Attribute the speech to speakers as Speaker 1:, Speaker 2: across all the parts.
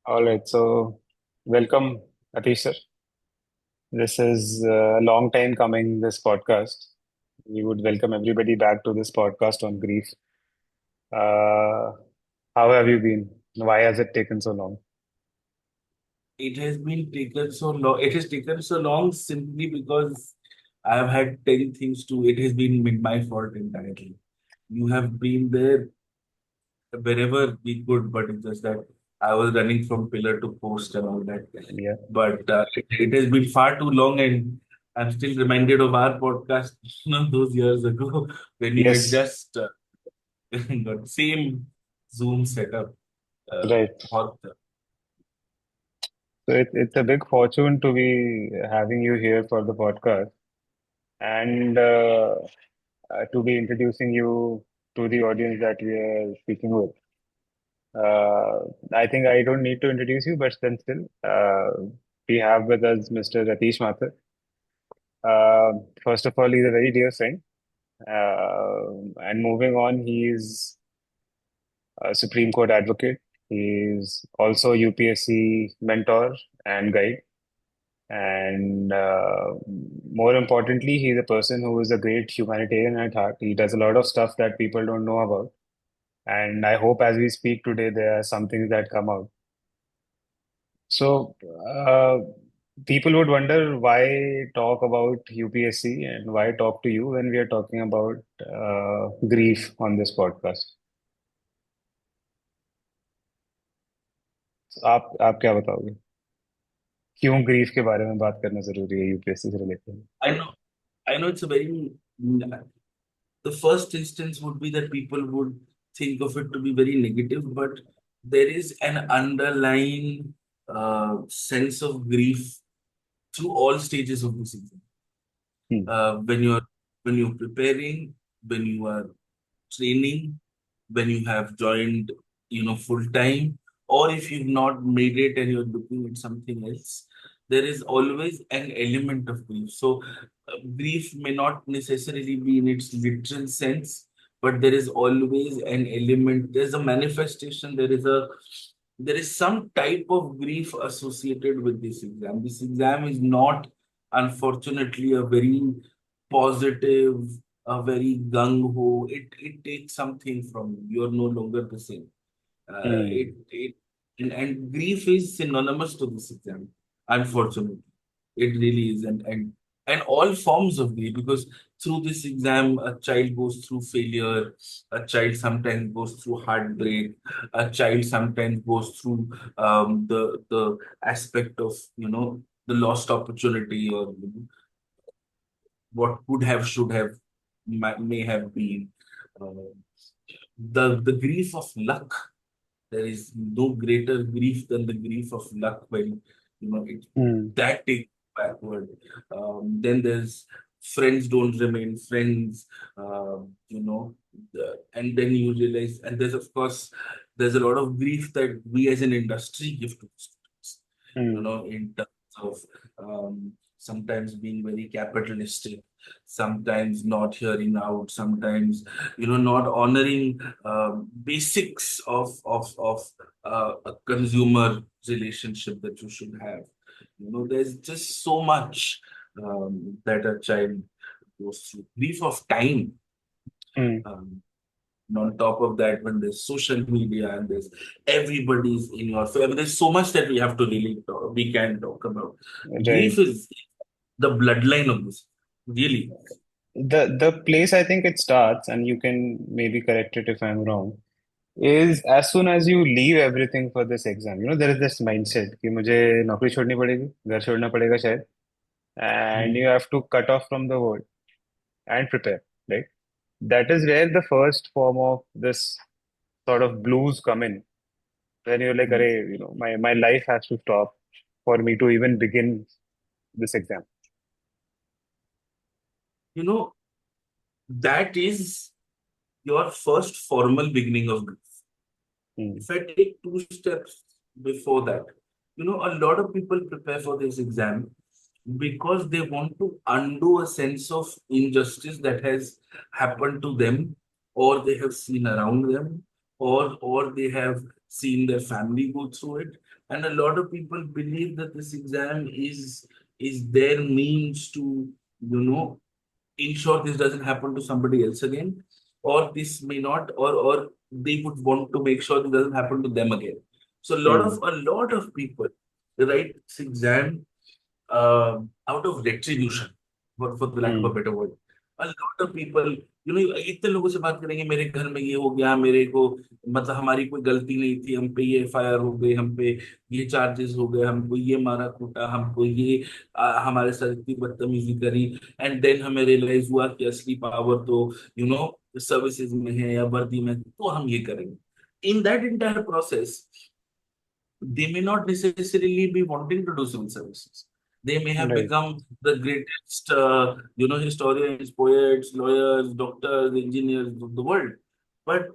Speaker 1: All right, so welcome, Atish sir. This is a long time coming, this podcast. We would welcome everybody back to this podcast on grief. Uh, how have you been? Why has it taken so long?
Speaker 2: It has been taken so long. It has taken so long simply because I have had 10 things to. It has been my fault entirely. You have been there wherever we could, but it's just that I was running from pillar to post and all that.
Speaker 1: Yeah.
Speaker 2: But it has been far too long, and I'm still reminded of our podcast, those years ago when we had
Speaker 1: Yes,
Speaker 2: just got same Zoom setup.
Speaker 1: right.
Speaker 2: Or
Speaker 1: So it's a big fortune to be having you here for the podcast and to be introducing you to the audience that we are speaking with. Uh, I think I don't need to introduce you, but then still, we have with us Mr. Atish Mathur. First of all, he's a very dear friend. And moving on, he's a Supreme Court advocate. He's also UPSC mentor and guide. And more importantly, he's a person who is a great humanitarian at heart. He does a lot of stuff that people don't know about. And I hope as we speak today, there are some things that come out. So, people would wonder why talk about UPSC and why talk to you when we are talking about grief on this podcast. आप क्या बताओगे क्यों grief के बारे में बात करना जरूरी है यूपीएससी से related?
Speaker 2: I know, I know it's a very the first instance would be that people would think of it to be very negative, but there is an underlying sense of grief through all stages of this exam.
Speaker 1: Hmm.
Speaker 2: When you're preparing, when you are training, when you have joined, full time, or if you've not made it and you're looking at something else, there is always an element of grief. So, grief may not necessarily be in its literal sense, but there is always an element. There's a manifestation. There is some type of grief associated with this exam. This exam is not, unfortunately, a very positive, a very gung ho. It takes something from you. You're no longer the same.
Speaker 1: Hmm.
Speaker 2: And grief is synonymous to this exam. Unfortunately, it really is, and all forms of grief, because through this exam, a child goes through failure. A child sometimes goes through heartbreak. A child sometimes goes through the aspect of the lost opportunity, or what could have, should have, may have been. Uh, the grief of luck. There is no greater grief than the grief of luck when it
Speaker 1: hmm.
Speaker 2: that takes backward. Then there's friends don't remain friends. And then you realize, and there's of course there's a lot of grief that we as an industry give to students.
Speaker 1: Hmm.
Speaker 2: In terms of sometimes being very capitalistic, sometimes not hearing out, sometimes not honoring basics of a consumer relationship that you should have. There's just so much that a child goes through. Grief of time.
Speaker 1: Hmm.
Speaker 2: Um, and on top of that, when there's social media and there's everybody's in your family, there's so much that we have to really talk, we can talk about. Grief
Speaker 1: Right.
Speaker 2: is the bloodline of this. Really.
Speaker 1: The place I think it starts, and you can maybe correct it if I'm wrong, is as soon as you leave everything for this exam. There is this mindset कि मुझे नौकरी छोड़नी पड़ेगी, घर छोड़ना पड़ेगा शायद, and
Speaker 2: Mm.
Speaker 1: you have to cut off from the world and prepare, right? That is where the first form of this sort of blues come in. When you're like,
Speaker 2: Mm.
Speaker 1: Arey, my life has to stop for me to even begin this exam.
Speaker 2: You know, that is your first formal beginning of grief.
Speaker 1: Hmm.
Speaker 2: If I take two steps before that, a lot of people prepare for this exam because they want to undo a sense of injustice that has happened to them or they have seen around them, or they have seen their family go through it. And a lot of people believe that this exam is their means to, ensure this doesn't happen to somebody else again, or this may not, or they would want to make sure this doesn't happen to them again. So
Speaker 1: Hmm.
Speaker 2: a lot of people write this exam out of retribution, for the lack of a
Speaker 1: Hmm.
Speaker 2: better word. A lot of people, इतने लोगों से बात करेंगे, मेरे घर में ये हो गया, मेरे को मतलब हमारी कोई गलती नहीं थी, हम पे ये एफआईआर हो गई, हम पे ये चार्जेस हो गए, हमको ये मारा कूटा, हमको ये हमारे साथ इतनी बदतमीजी करी, एंड देन हमें रियलाइज हुआ कि असली पावर तो सर्विसेज में है या वर्दी में, तो हम ये करेंगे. In that entire process, they may not necessarily be wanting to do civil services. They may have
Speaker 1: Right.
Speaker 2: become the greatest, historians, poets, lawyers, doctors, engineers of the world. But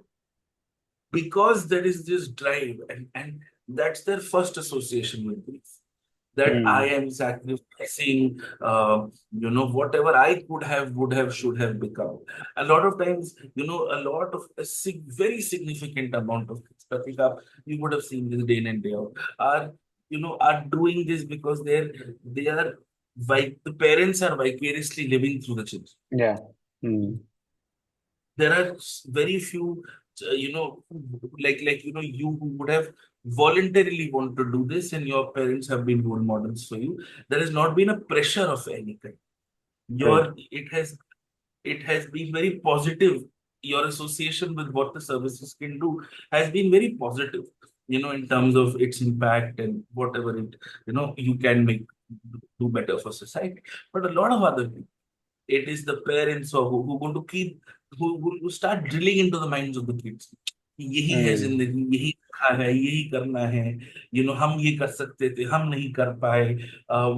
Speaker 2: because there is this drive, and that's their first association with grief, that I
Speaker 1: Hmm.
Speaker 2: am sacrificing, whatever I could have, would have, should have become. A lot of times, a lot of very significant amount of kids, Pratika, you would have seen this day in and day out, are, are doing this because they are, the parents are vicariously living through the children.
Speaker 1: Yeah. Hmm.
Speaker 2: There are very few, you who would have voluntarily want to do this, and your parents have been role models for you. There has not been a pressure of any kind. your
Speaker 1: Right.
Speaker 2: it has been very positive. Your association with what the services can do has been very positive, in terms of its impact and whatever you can make do better for society. But a lot of other people, it is the parents who going to keep, who start drilling into the minds of the kids. यही है
Speaker 1: Hmm.
Speaker 2: जिंदगी, यही लिखा है, यही करना है. हम ये कर सकते थे, हम नहीं कर पाए.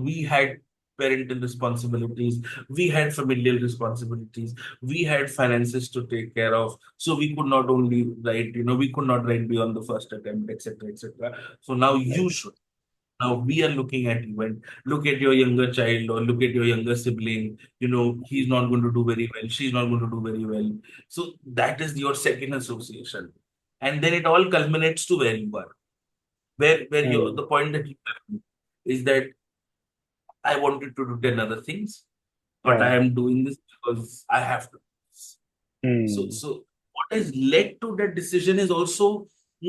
Speaker 2: We had parental responsibilities, we had familial responsibilities, we had finances to take care of, so we could not only write, we could not write beyond the first attempt, etc., etc. So now you
Speaker 1: Right.
Speaker 2: should. Now we are looking at you, and look at your younger child or look at your younger sibling. He's not going to do very well. She's not going to do very well. So that is your second association, and then it all culminates to where you are, where you
Speaker 1: Hmm.
Speaker 2: the point that you have is that I wanted to do 10 other things, but
Speaker 1: Yeah.
Speaker 2: I am doing this because I have to.
Speaker 1: Hmm.
Speaker 2: So what has led to that decision is also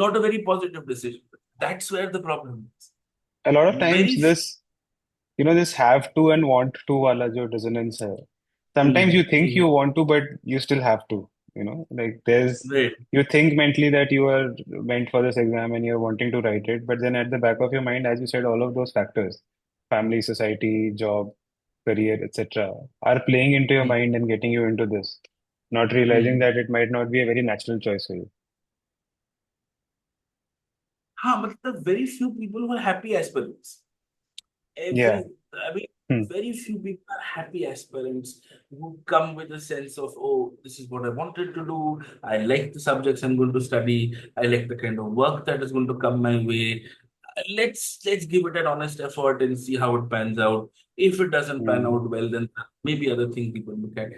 Speaker 2: not a very positive decision. That's where the problem is.
Speaker 1: A lot of times
Speaker 2: Very
Speaker 1: this, this have to and want to wala jo dissonance hai. Sometimes
Speaker 2: few.
Speaker 1: you think you want to, but you still have to. Like
Speaker 2: Right.
Speaker 1: you think mentally that you are meant for this exam and you're wanting to write it, but then at the back of your mind, as you said, all of those factors, family, society, job, career, etc., are playing into your
Speaker 2: Hmm.
Speaker 1: mind and getting you into this, not realizing
Speaker 2: Hmm.
Speaker 1: that it might not be a very natural choice for you.
Speaker 2: हाँ, मतलब very few people who are happy aspirants.
Speaker 1: Yeah.
Speaker 2: I mean,
Speaker 1: Hmm.
Speaker 2: very few people are happy aspirants who come with a sense of, oh, this is what I wanted to do. I like the subjects I'm going to study. I like the kind of work that is going to come my way. Let's give it an honest effort and see how it pans out. If it doesn't pan
Speaker 1: Hmm.
Speaker 2: out well, then maybe other things people look at.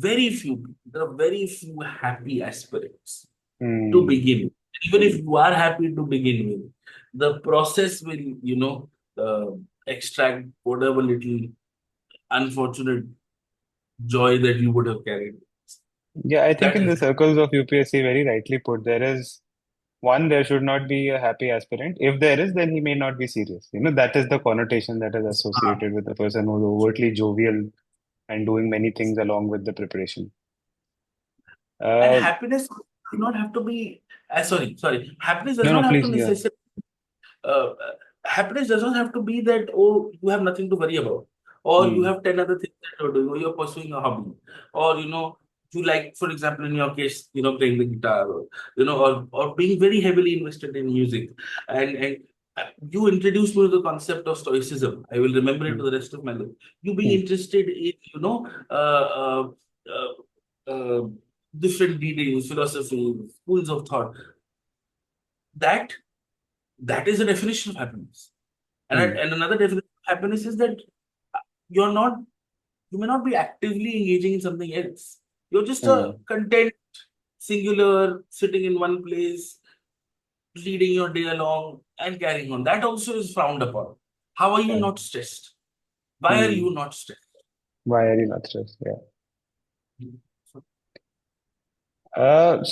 Speaker 2: Very few people. There are very few happy aspirants to
Speaker 1: Hmm.
Speaker 2: begin with. Even if you are happy to begin with, the process will, uh, extract whatever little unfortunate joy that you would have carried.
Speaker 1: Yeah, I think
Speaker 2: That
Speaker 1: in
Speaker 2: has
Speaker 1: the circles of UPSC, very rightly put, there is one, there should not be a happy aspirant. If there is, then he may not be serious. That is the connotation that is
Speaker 2: Ah.
Speaker 1: associated with the person who's overtly jovial and doing many things along with the preparation.
Speaker 2: And
Speaker 1: Uh,
Speaker 2: happiness does not have to be. Sorry. Happiness does
Speaker 1: no,
Speaker 2: not
Speaker 1: no,
Speaker 2: have to
Speaker 1: please, yeah.
Speaker 2: necessarily. Happiness does not have to be that, oh, you have nothing to worry about, or you
Speaker 1: Hmm.
Speaker 2: have 10 other things that you're doing, or you're pursuing a hobby, or you like, for example, in your case, playing the guitar, or or being very heavily invested in music, and you introduced me to the concept of stoicism. I will remember it
Speaker 1: Hmm.
Speaker 2: for the rest of my life. You being
Speaker 1: Hmm.
Speaker 2: interested in uh, uh, different readings, philosophy, schools of thought. That that is a definition of happiness.
Speaker 1: Hmm.
Speaker 2: And another definition of happiness is that you're not, you may not be actively engaging in something else. You're just a
Speaker 1: Hmm.
Speaker 2: content singular, sitting in one place, leading your day along and carrying on. That also is frowned upon. How are you
Speaker 1: Yeah.
Speaker 2: not stressed? Why are
Speaker 1: Hmm.
Speaker 2: you not stressed?
Speaker 1: Why are you not stressed? Yeah.
Speaker 2: So,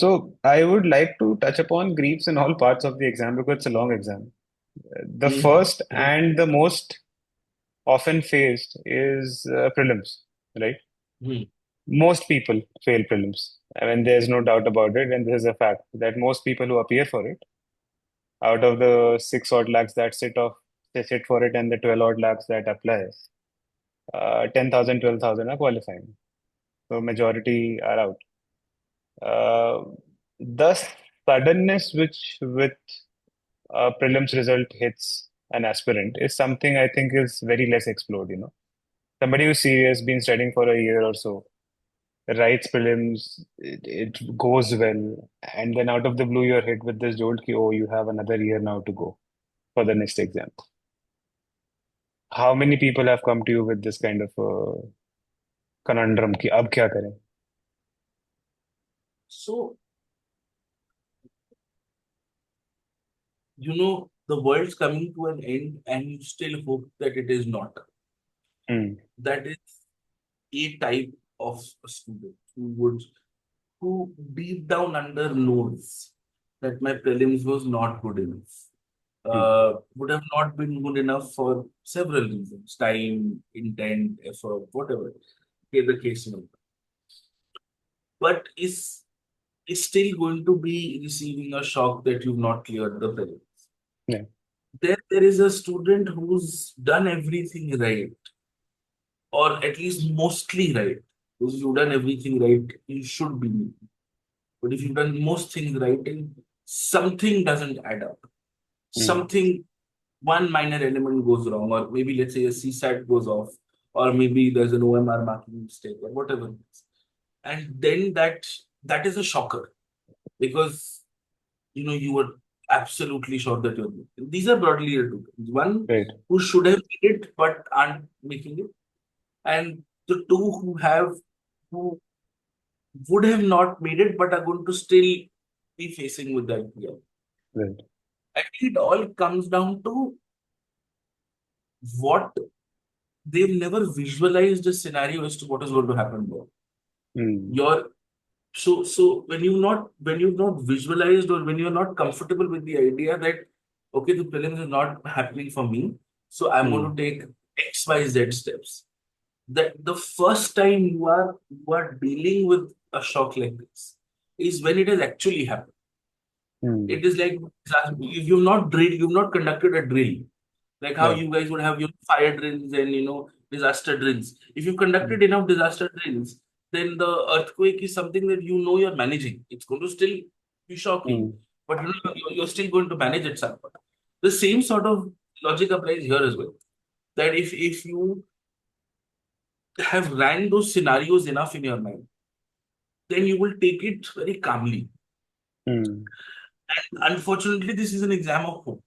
Speaker 1: So I would like to touch upon griefs in all parts of the exam because it's a long exam. The
Speaker 2: mhm,
Speaker 1: first and the most often faced is prelims, right?
Speaker 2: mhm,
Speaker 1: Most people fail prelims. I mean, there's no doubt about it, and this is a fact that most people who appear for it, out of the 6 odd lakhs that they sit for it, and the 12 odd lakhs that apply, 10,000, 12,000 are qualifying. So majority are out. Uh, the suddenness which with prelims result hits an aspirant is something I think is very less explored, you know. Somebody who's serious, been studying for a year or so, writes prelims, it goes well, and then out of the blue you're hit with this jolt ki, oh, you have another year now to go for the next exam. How many people have come to you with this kind of conundrum ki ab kya kare?
Speaker 2: so the world's coming to an end and you still hope that it is not.
Speaker 1: Hmm.
Speaker 2: That is a type of a student who deep down under knows that my prelims was not good enough.
Speaker 1: Hmm.
Speaker 2: Would have not been good enough for several reasons: time, intent, effort, whatever the case may be. But is still going to be receiving a shock that you've not cleared the prelims.
Speaker 1: Yeah.
Speaker 2: There is a student who's done everything right, or at least mostly right. Because you've done everything right, you should be. But if you've done most things right and something doesn't add up,
Speaker 1: Hmm.
Speaker 2: something, one minor element goes wrong, or maybe let's say a CSAT goes off, or maybe there's an OMR marking mistake, or whatever it is. And then that is a shocker because you were absolutely sure that you're good. These are broadly the two. One
Speaker 1: Right.
Speaker 2: who should have made it but aren't making it, and the two who would have not made it but are going to still be facing with that fear.
Speaker 1: Right.
Speaker 2: I think it all comes down to what they've never visualized a scenario as to what is going to happen there.
Speaker 1: Hmm.
Speaker 2: Your so when you've not visualized or when you're not comfortable with the idea that okay, the prelims is not happening for me, so I'm
Speaker 1: Hmm.
Speaker 2: going to take XYZ steps. That the first time you are dealing with a shock like this is when it has actually happened.
Speaker 1: Hmm.
Speaker 2: It is like if you've not conducted a drill, like how
Speaker 1: Yeah.
Speaker 2: you guys would have your fire drills and disaster drills. If you
Speaker 1: Hmm.
Speaker 2: conducted enough disaster drills, then the earthquake is something that you're managing. It's going to still be shocking,
Speaker 1: Hmm.
Speaker 2: but you're still going to manage it somewhat. The same sort of logic applies here as well. That if you have ran those scenarios enough in your mind, then you will take it very calmly.
Speaker 1: Hmm.
Speaker 2: And unfortunately, this is an exam of hope.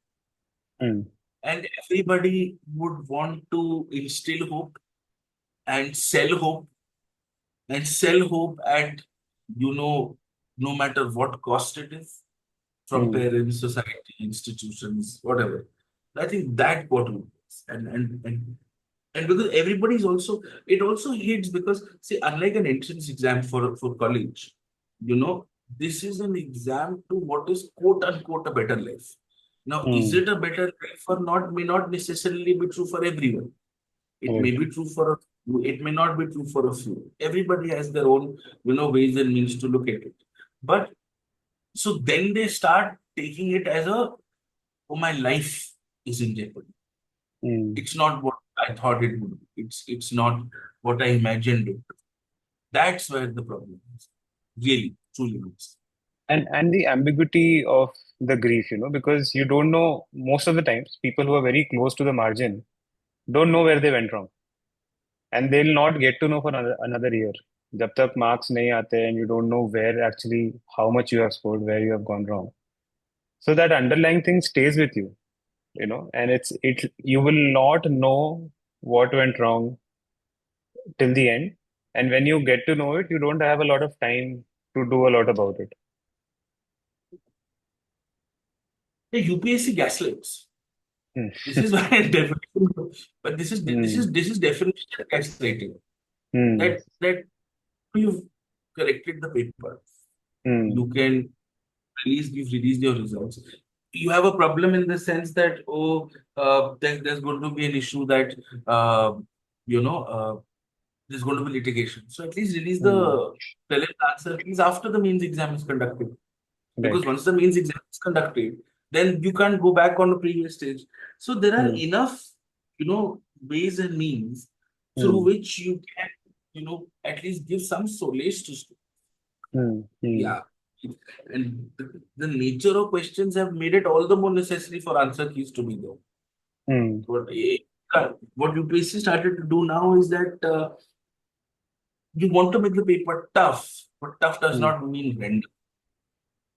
Speaker 1: Hmm.
Speaker 2: And everybody would want to instill hope and sell hope at you know no matter what cost it is from
Speaker 1: Hmm.
Speaker 2: parents, society, institutions, whatever. I think that what it is. And because everybody's also it also hits because see, unlike an entrance exam for college, this is an exam to what is quote unquote a better life. Now, is
Speaker 1: Hmm.
Speaker 2: it a better life or not may not necessarily be true for everyone. It may
Speaker 1: Right.
Speaker 2: be true for a few, it may not be true for a few. Everybody has their own, ways and means to look at it. But so then they start taking it as oh, my life is in jeopardy.
Speaker 1: Hmm.
Speaker 2: It's not what I thought it would be. It's not what I imagined it. That's where the problem is. Really, truly is.
Speaker 1: And the ambiguity of the grief, you know, because you don't know most of the times people who are very close to the margin don't know where they went wrong, and they'll not get to know for another year. जब तक marks नहीं आते and you don't know where actually how much you have scored, where you have gone wrong. So that underlying thing stays with you know, and you will not know what went wrong till the end. And when you get to know it, you don't have a lot of time to do a lot about it.
Speaker 2: The UPSC gaslights.
Speaker 1: Hmm.
Speaker 2: This is my definition. But
Speaker 1: Hmm.
Speaker 2: this is definition of gaslighting.
Speaker 1: Hmm.
Speaker 2: That you've corrected the paper.
Speaker 1: Hmm.
Speaker 2: You can you've released your results. You have a problem in the sense that, there's going to be an issue that, uh, you know, there's going to be litigation. So at least release
Speaker 1: Hmm.
Speaker 2: the preliminary answer keys after the mains exam is conducted.
Speaker 1: Right.
Speaker 2: Because once the mains exam is conducted, then you can't go back on the previous stage. So there are
Speaker 1: Hmm.
Speaker 2: enough, ways and means through
Speaker 1: Hmm.
Speaker 2: which you can, at least give some solace to students.
Speaker 1: Hmm. Hmm.
Speaker 2: Yeah. And the nature of questions have made it all the more necessary for answer keys to be there.
Speaker 1: Hmm.
Speaker 2: What you basically started to do now is that, you want to make the paper tough, but tough does
Speaker 1: Hmm.
Speaker 2: not mean random.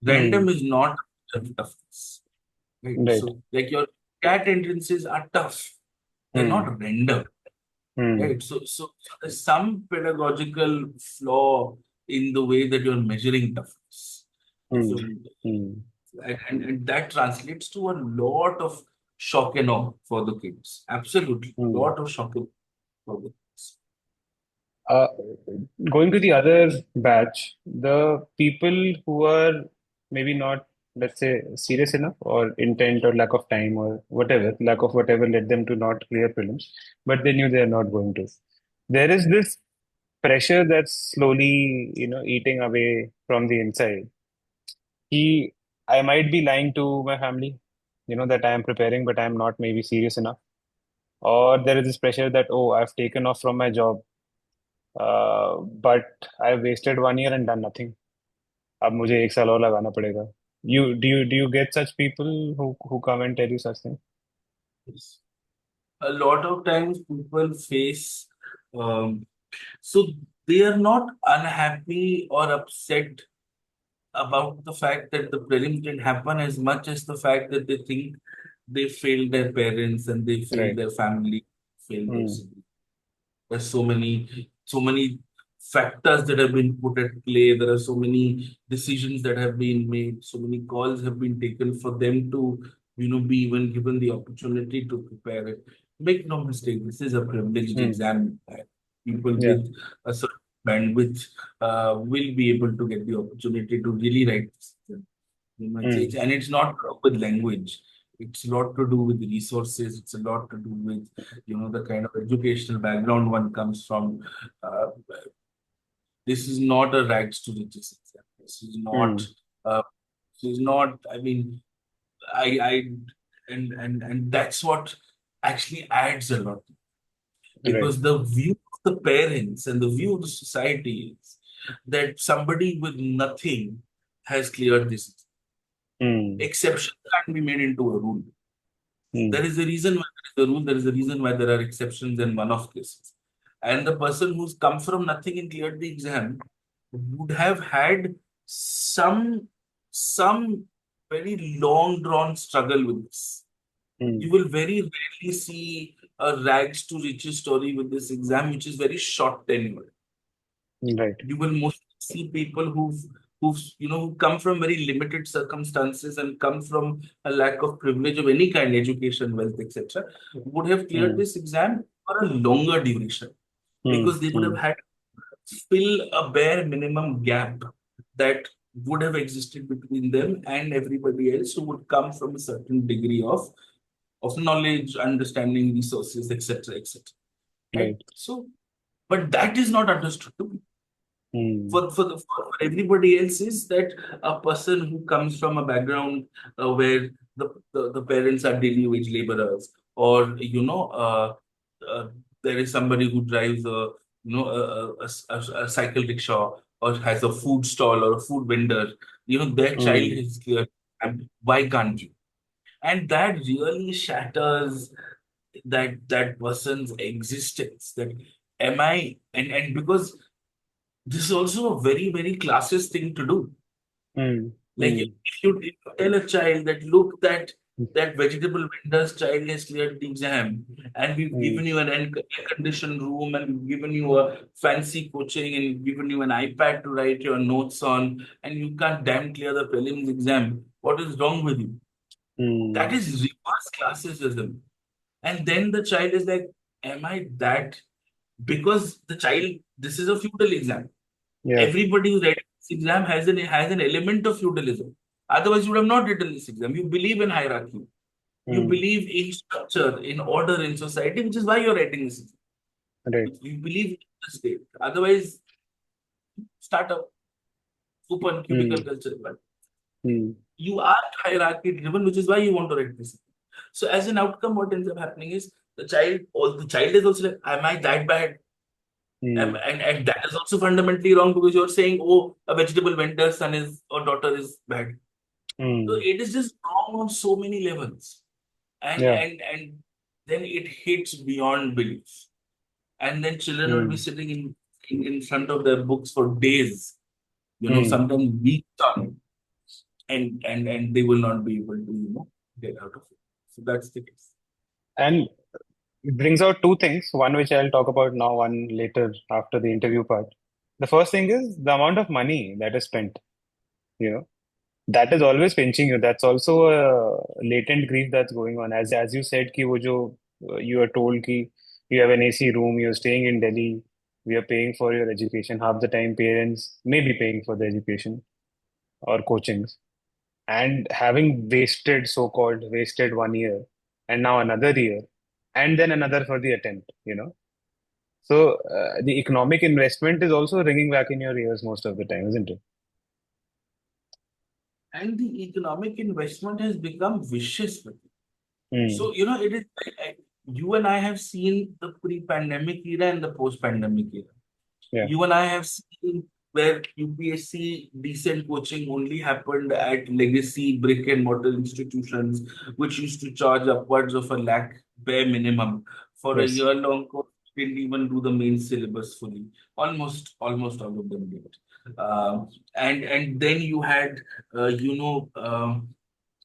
Speaker 1: Hmm.
Speaker 2: Random is not toughness, right?
Speaker 1: Right.
Speaker 2: So, like your cat entrances are tough, they're
Speaker 1: Hmm.
Speaker 2: not random,
Speaker 1: Hmm.
Speaker 2: right? So there's some pedagogical flaw in the way that you're measuring toughness. If
Speaker 1: Hmm.
Speaker 2: you
Speaker 1: Hmm.
Speaker 2: and that translates to a lot of shock and awe for the kids. Absolutely,
Speaker 1: Hmm.
Speaker 2: lot of shock and awe for the kids.
Speaker 1: Uh, Going to the other batch, the people who are maybe not, let's say, serious enough or intent or lack of time or whatever, lack of whatever led them to not clear prelims, but they knew they are not going to. There is this pressure that's slowly, eating away from the inside. He, I might be lying to my family, that I am preparing, but I am not maybe serious enough. Or there is this pressure that, oh, I've taken off from my job, but I've wasted 1 year and done nothing. अब मुझे 1 साल और लगाना पड़ेगा. Do you get such people who come and tell you such things?
Speaker 2: Yes. A lot of times people face, um, so they are not unhappy or upset about the fact that the prelims didn't happen as much as the fact that they think they failed their parents and they failed
Speaker 1: Right.
Speaker 2: their family, failed their
Speaker 1: Hmm.
Speaker 2: siblings. There's so many factors that have been put at play. There are so many decisions that have been made. So many calls have been taken for them to, be even given the opportunity to prepare it. Make no mistake, this is a privileged
Speaker 1: Hmm.
Speaker 2: exam. People
Speaker 1: Yeah.
Speaker 2: with a certain bandwidth will be able to get the opportunity to really write this exam.
Speaker 1: Hmm.
Speaker 2: And it's not with language. It's a lot to do with resources. It's a lot to do with, the kind of educational background one comes from. Uh, this is not a rags to riches exam.
Speaker 1: Hmm.
Speaker 2: Uh, this is not. I mean, I, and that's what actually adds a lot,
Speaker 1: Right.
Speaker 2: because the view of the parents and the view of the society is that somebody with nothing has cleared this.
Speaker 1: Hmm.
Speaker 2: Exception can't be made into a rule.
Speaker 1: Hmm.
Speaker 2: There is a reason why there is a rule, there is a reason why there are exceptions and one-off cases. And the person who's come from nothing and cleared the exam would have had some some very long drawn struggle with this. You
Speaker 1: Hmm.
Speaker 2: will very rarely see a rags to riches story with this exam, which is very short tenure.
Speaker 1: Right.
Speaker 2: You will mostly see people who come from very limited circumstances and come from a lack of privilege of any kind, education, wealth, etc., would have cleared
Speaker 1: Hmm.
Speaker 2: this exam for a longer duration,
Speaker 1: Hmm.
Speaker 2: because they would
Speaker 1: Hmm.
Speaker 2: have had to fill a bare minimum gap that would have existed between them and everybody else who would come from a certain degree of knowledge, understanding, resources, etc., etc. Right?
Speaker 1: Right.
Speaker 2: So, but that is not understood
Speaker 1: Hmm.
Speaker 2: for everybody else is that a person who comes from a background where the parents are daily wage laborers, or uh, there is somebody who drives a cycle rickshaw or has a food stall or a food vendor, their child
Speaker 1: Hmm.
Speaker 2: is clear, and why can't you? And that really shatters that person's existence, that am I, and because this is also a very, very classist thing to do.
Speaker 1: Hmm.
Speaker 2: Like,
Speaker 1: Hmm.
Speaker 2: if you tell a child that, look, that that vegetable vendor's child has cleared the exam, and we've
Speaker 1: Mm,
Speaker 2: given you an air-conditioned room, and we've given you a fancy coaching, and we've given you an iPad to write your notes on, and you can't damn clear the prelims exam. What is wrong with you? That
Speaker 1: mm,
Speaker 2: is reverse classism. And then the child is like, am I that? Because the child, this is a feudal exam.
Speaker 1: yeah.
Speaker 2: Everybody who writes this exam has an element of feudalism. Otherwise, you would have not written this exam. You believe in hierarchy. You
Speaker 1: Mm,
Speaker 2: believe in structure, in order in society, which is why you're writing this exam.
Speaker 1: right.
Speaker 2: You believe in the state. Otherwise, startup, open cubicle
Speaker 1: Mm,
Speaker 2: culture. But
Speaker 1: mm,
Speaker 2: you are hierarchy driven, which is why you want to write this. So as an outcome, what ends up happening is the child is also like, am I that bad?
Speaker 1: mm,
Speaker 2: And that is also fundamentally wrong because you're saying, oh, a vegetable vendor's son is or daughter is bad. So
Speaker 1: mm,
Speaker 2: it is just wrong on so many levels. And
Speaker 1: yeah.
Speaker 2: and and then it hits beyond belief. And then children will be
Speaker 1: Mm,
Speaker 2: sitting in front of their books for days,
Speaker 1: mm.
Speaker 2: sometimes weeks on it, and they will not be able to, get out of it. So that's the case.
Speaker 1: And it brings out two things. One which I'll talk about now, one later after the interview part. The first thing is the amount of money that is spent, you know. That is always pinching you. That's also a latent grief that's going on. As you said, कि वो जो you are told कि you have an AC room, you're staying in Delhi, we are paying for your education. Half the time, parents may be paying for the education or coachings, and having wasted, so-called wasted 1 year, and now another year, and then another for the attempt. So the economic investment is also ringing back in your ears most of the time, isn't it?
Speaker 2: And the economic investment has become vicious.
Speaker 1: Hmm.
Speaker 2: So, it is, you and I have seen the pre-pandemic era and the post-pandemic era.
Speaker 1: Yeah.
Speaker 2: You and I have seen where UPSC decent coaching only happened at legacy brick and mortar institutions, which used to charge upwards of 1 lakh bare minimum for a
Speaker 1: Yes.
Speaker 2: year-long course. Didn't even do the main syllabus fully. Almost all of them did. And then you had, and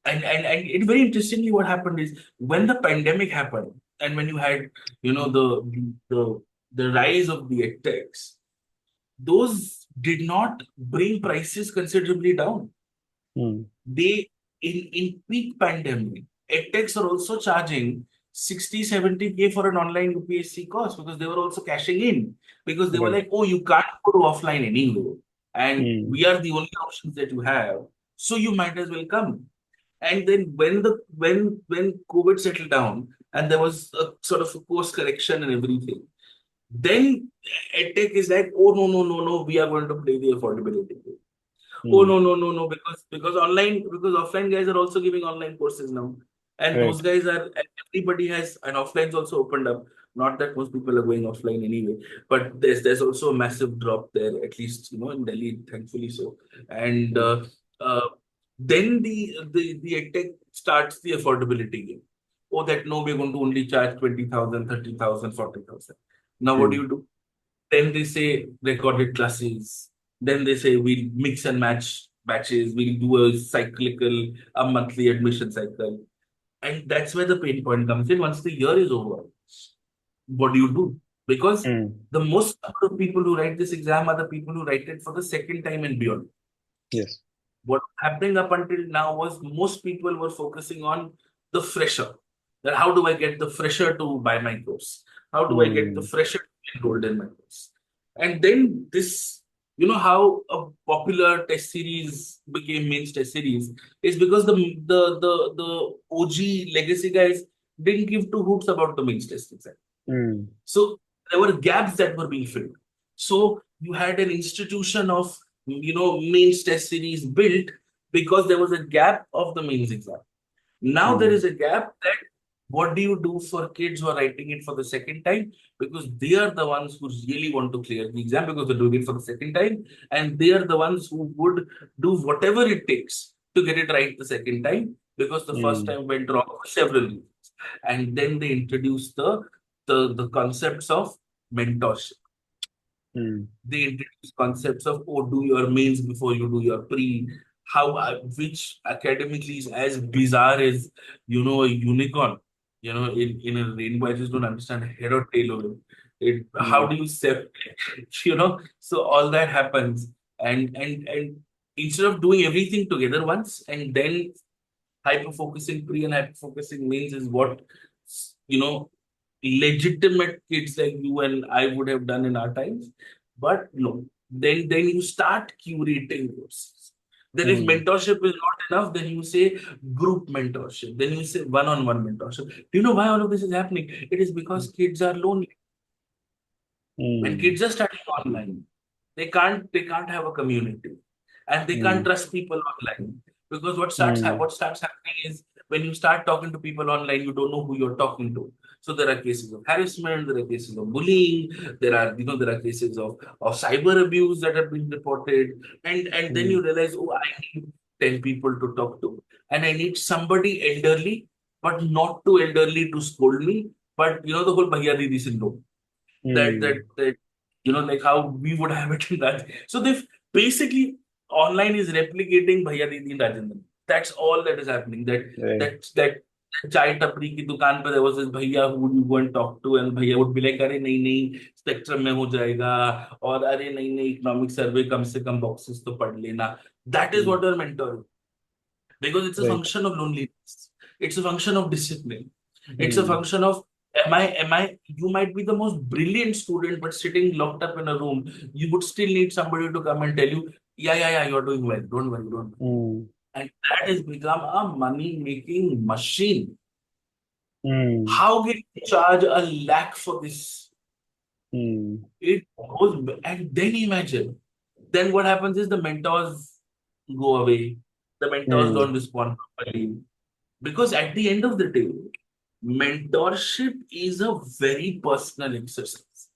Speaker 2: it very interestingly, what happened is when the pandemic happened, and when you had, the the rise of the edtechs, those did not bring prices considerably down.
Speaker 1: Hmm.
Speaker 2: They in peak pandemic, edtechs are also charging 60, 70K for an online UPSC course because they were also cashing in because they were
Speaker 1: Right.
Speaker 2: like, oh, you can't go to offline anyway, and
Speaker 1: Hmm.
Speaker 2: we are the only options that you have, so you might as well come. And then when COVID settled down and there was a sort of a course correction and everything, then EdTech is like, oh no, no, no, no, we are going to play the affordability game. Oh
Speaker 1: Hmm.
Speaker 2: no, no, no, no, because offline guys are also giving online courses now. And
Speaker 1: Right.
Speaker 2: those guys are and everybody has and offline's also opened up. Not that most people are going offline anyway, but there's also a massive drop there, at least in Delhi, thankfully so. And
Speaker 1: Hmm.
Speaker 2: uh, then the EdTech starts the affordability game. Oh, that no, we're going to only charge 20,000, 30,000, 40,000. Now, what
Speaker 1: Hmm.
Speaker 2: do? Then they say recorded classes. Then they say we'll mix and match batches. We'll do a monthly admission cycle. And that's where the pain point comes in. Once the year is over, what do you do? Because
Speaker 1: Hmm.
Speaker 2: the most number of people who write this exam are the people who write it for the second time and beyond.
Speaker 1: Yes.
Speaker 2: What happening up until now was most people were focusing on the fresher. That how do I get the fresher to buy my course? How do I get the
Speaker 1: Hmm.
Speaker 2: fresher to be enrolled in my course? And then this, how a popular test series became main test series is because the OG legacy guys didn't give two hoots about the main test exam.
Speaker 1: Hmm.
Speaker 2: So there were gaps that were being filled. So you had an institution of mains test series built because there was a gap of the mains exam. Now there
Speaker 1: Hmm.
Speaker 2: is a gap that what do you do for kids who are writing it for the second time? Because they are the ones who really want to clear the exam because they're doing it for the second time, and they are the ones who would do whatever it takes to get it right the second time because the first
Speaker 1: Hmm.
Speaker 2: time went wrong for several reasons. And then they introduce the concepts of mentorship.
Speaker 1: Hmm.
Speaker 2: They introduce concepts of, oh, do your mains before you do your pre. how which academically is as bizarre as a unicorn. In a rainbow, I just don't understand head or tail of it. How
Speaker 1: mm,
Speaker 2: do you separate? So all that happens, and instead of doing everything together once and then hyper focusing pre and hyper focusing means is what you know legitimate kids like you and I would have done in our times. But no, then you start curating courses. Then if
Speaker 1: mm,
Speaker 2: mentorship is not enough, then you say group mentorship. Then you say one-on-one mentorship. Do you know why all of this is happening? It is because kids are lonely. When
Speaker 1: mm,
Speaker 2: kids are studying online, they can't have a community, and they can't
Speaker 1: mm,
Speaker 2: trust people online because
Speaker 1: mm,
Speaker 2: what starts happening is when you start talking to people online, you don't know who you're talking to. So there are cases of harassment, there are cases of bullying, there are cases of cyber abuse that have been reported, and then
Speaker 1: mm,
Speaker 2: you realize, oh, I need 10 people to talk to, and I need somebody elderly, but not too elderly to scold me, but the whole Bhaiya Didi syndrome
Speaker 1: mm.
Speaker 2: that like how we would have it in that. So they've basically online is replicating Bhaiya Didi in Rajendran. That's all that is happening. That
Speaker 1: Right,
Speaker 2: that that chai tapri ki dukaan pe there was this bhaiya who would you go and talk to, and bhaiya would be like, अरे नहीं नहीं spectrum में हो जाएगा, और अरे नहीं नहीं economic survey कम से कम boxes तो पढ़ लेना. That is
Speaker 1: mm,
Speaker 2: what your mentor is. Because it's a
Speaker 1: right,
Speaker 2: function of loneliness. It's a function of discipline. It's a
Speaker 1: mm,
Speaker 2: function of am I you might be the most brilliant student, but sitting locked up in a room, you would still need somebody to come and tell you, yeah, you're doing well. Don't worry, don't worry.
Speaker 1: mm,
Speaker 2: And that has become a money-making machine.
Speaker 1: mm,
Speaker 2: How can you charge a lakh for this?
Speaker 1: mm,
Speaker 2: It goes, and then imagine. Then what happens is the mentors go away. The mentors
Speaker 1: mm.
Speaker 2: don't respond properly. Because at the end of the day, mentorship is a very personal exercise.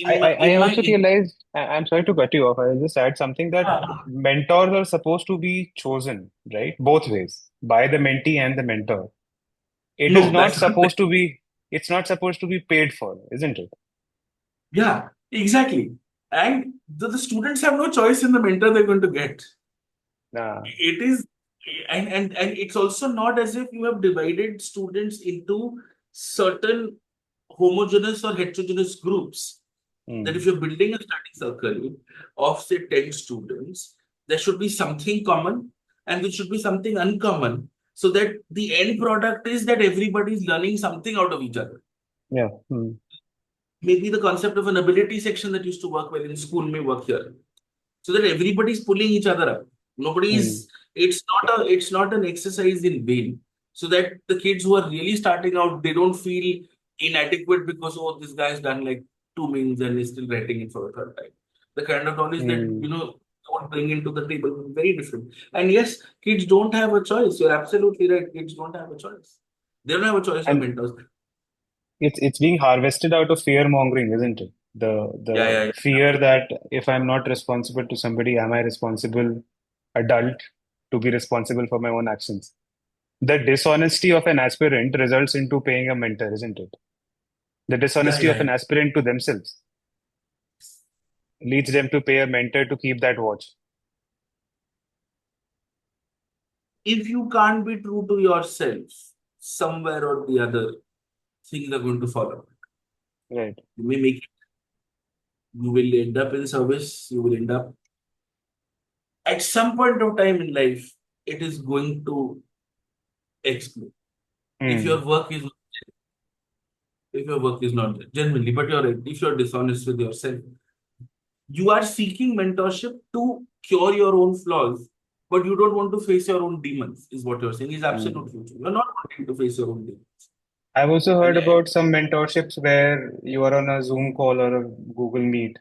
Speaker 1: I,
Speaker 2: In
Speaker 1: I,
Speaker 2: my,
Speaker 1: I
Speaker 2: in my,
Speaker 1: also realized, I'm sorry to cut you off. I'll just add something that
Speaker 2: ah,
Speaker 1: mentors are supposed to be chosen, right? Both ways, by the mentee and the mentor. It is
Speaker 2: no,
Speaker 1: not
Speaker 2: that's not the
Speaker 1: supposed to be, it's not supposed to be paid for, isn't it?
Speaker 2: yeah, exactly. And the students have no choice in the mentor they're going to get.
Speaker 1: Ah,
Speaker 2: It is, and it's also not as if you have divided students into certain homogeneous or heterogeneous groups. That if
Speaker 1: mm,
Speaker 2: you're building a study circle of say 10 students, there should be something common and there should be something uncommon, so that the end product is that everybody is learning something out of each other.
Speaker 1: yeah, mm,
Speaker 2: Maybe the concept of an ability section that used to work well in school may work here, so that everybody's pulling each other up.
Speaker 1: mm,
Speaker 2: Nobody's. It's not an exercise in vain. So that the kids who are really starting out, they don't feel inadequate because, oh, this guy's done like two means and is still writing it for a third time. The kind of knowledge that
Speaker 1: mm.
Speaker 2: don't bring into the table is very different. And yes, kids don't have a choice. You're absolutely right. Kids don't have a choice. They don't have a choice of
Speaker 1: And
Speaker 2: mentors.
Speaker 1: it's being harvested out of fear mongering, isn't it?
Speaker 2: Yeah,
Speaker 1: The
Speaker 2: yeah, yeah.
Speaker 1: fear that if I'm not responsible to somebody, am I responsible adult to be responsible for my own actions? The dishonesty of an aspirant results into paying a mentor, isn't it? The
Speaker 2: Yeah,
Speaker 1: dishonesty
Speaker 2: yeah,
Speaker 1: of
Speaker 2: yeah.
Speaker 1: an aspirant to themselves leads them to pay a mentor to keep that watch.
Speaker 2: If you can't be true to yourself, somewhere or the other, things are going to follow.
Speaker 1: Right.
Speaker 2: You may make it, you will end up in service, you will end up at some point of time in life, it is going to explode. If
Speaker 1: Hmm.
Speaker 2: your work is if your work is not genuinely, but you're right, if you're dishonest with yourself, you are seeking mentorship to cure your own flaws, but you don't want to face your own demons, is what you're saying. Is
Speaker 1: Hmm.
Speaker 2: absolutely true. You're not wanting to face your own demons.
Speaker 1: I've also heard
Speaker 2: And
Speaker 1: about some mentorships where you are on a Zoom call or a Google Meet,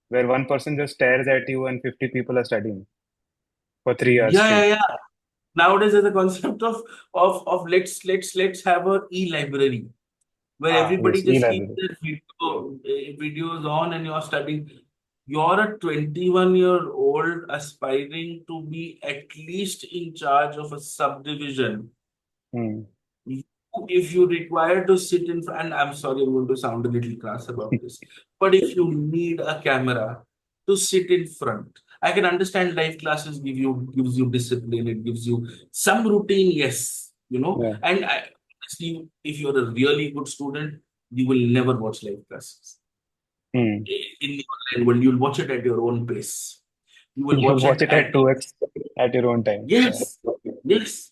Speaker 1: where one person just stares at you and 50 people are studying for 3 hours
Speaker 2: yeah, yeah,
Speaker 1: straight.
Speaker 2: yeah. Nowadays, there's a concept of let's have a e-library where
Speaker 1: Ah,
Speaker 2: everybody
Speaker 1: yes,
Speaker 2: just keeps
Speaker 1: e-library.
Speaker 2: their videos on and you're studying. You're a 21-year-old aspiring to be at least in charge of a subdivision.
Speaker 1: Hmm.
Speaker 2: If you require to sit in front, and I'm sorry, I'm going to sound a little crass about this, but if you need a camera to sit in front I can understand life classes gives you discipline, it gives you some routine, yes,
Speaker 1: Yeah.
Speaker 2: and honestly, if you're a really good student, you will never watch life classes
Speaker 1: Hmm.
Speaker 2: in the online world. You'll watch it at your own pace. You will
Speaker 1: You
Speaker 2: watch
Speaker 1: watch
Speaker 2: it
Speaker 1: it
Speaker 2: at
Speaker 1: at 2x at your own time. Yeah.
Speaker 2: yes, yes,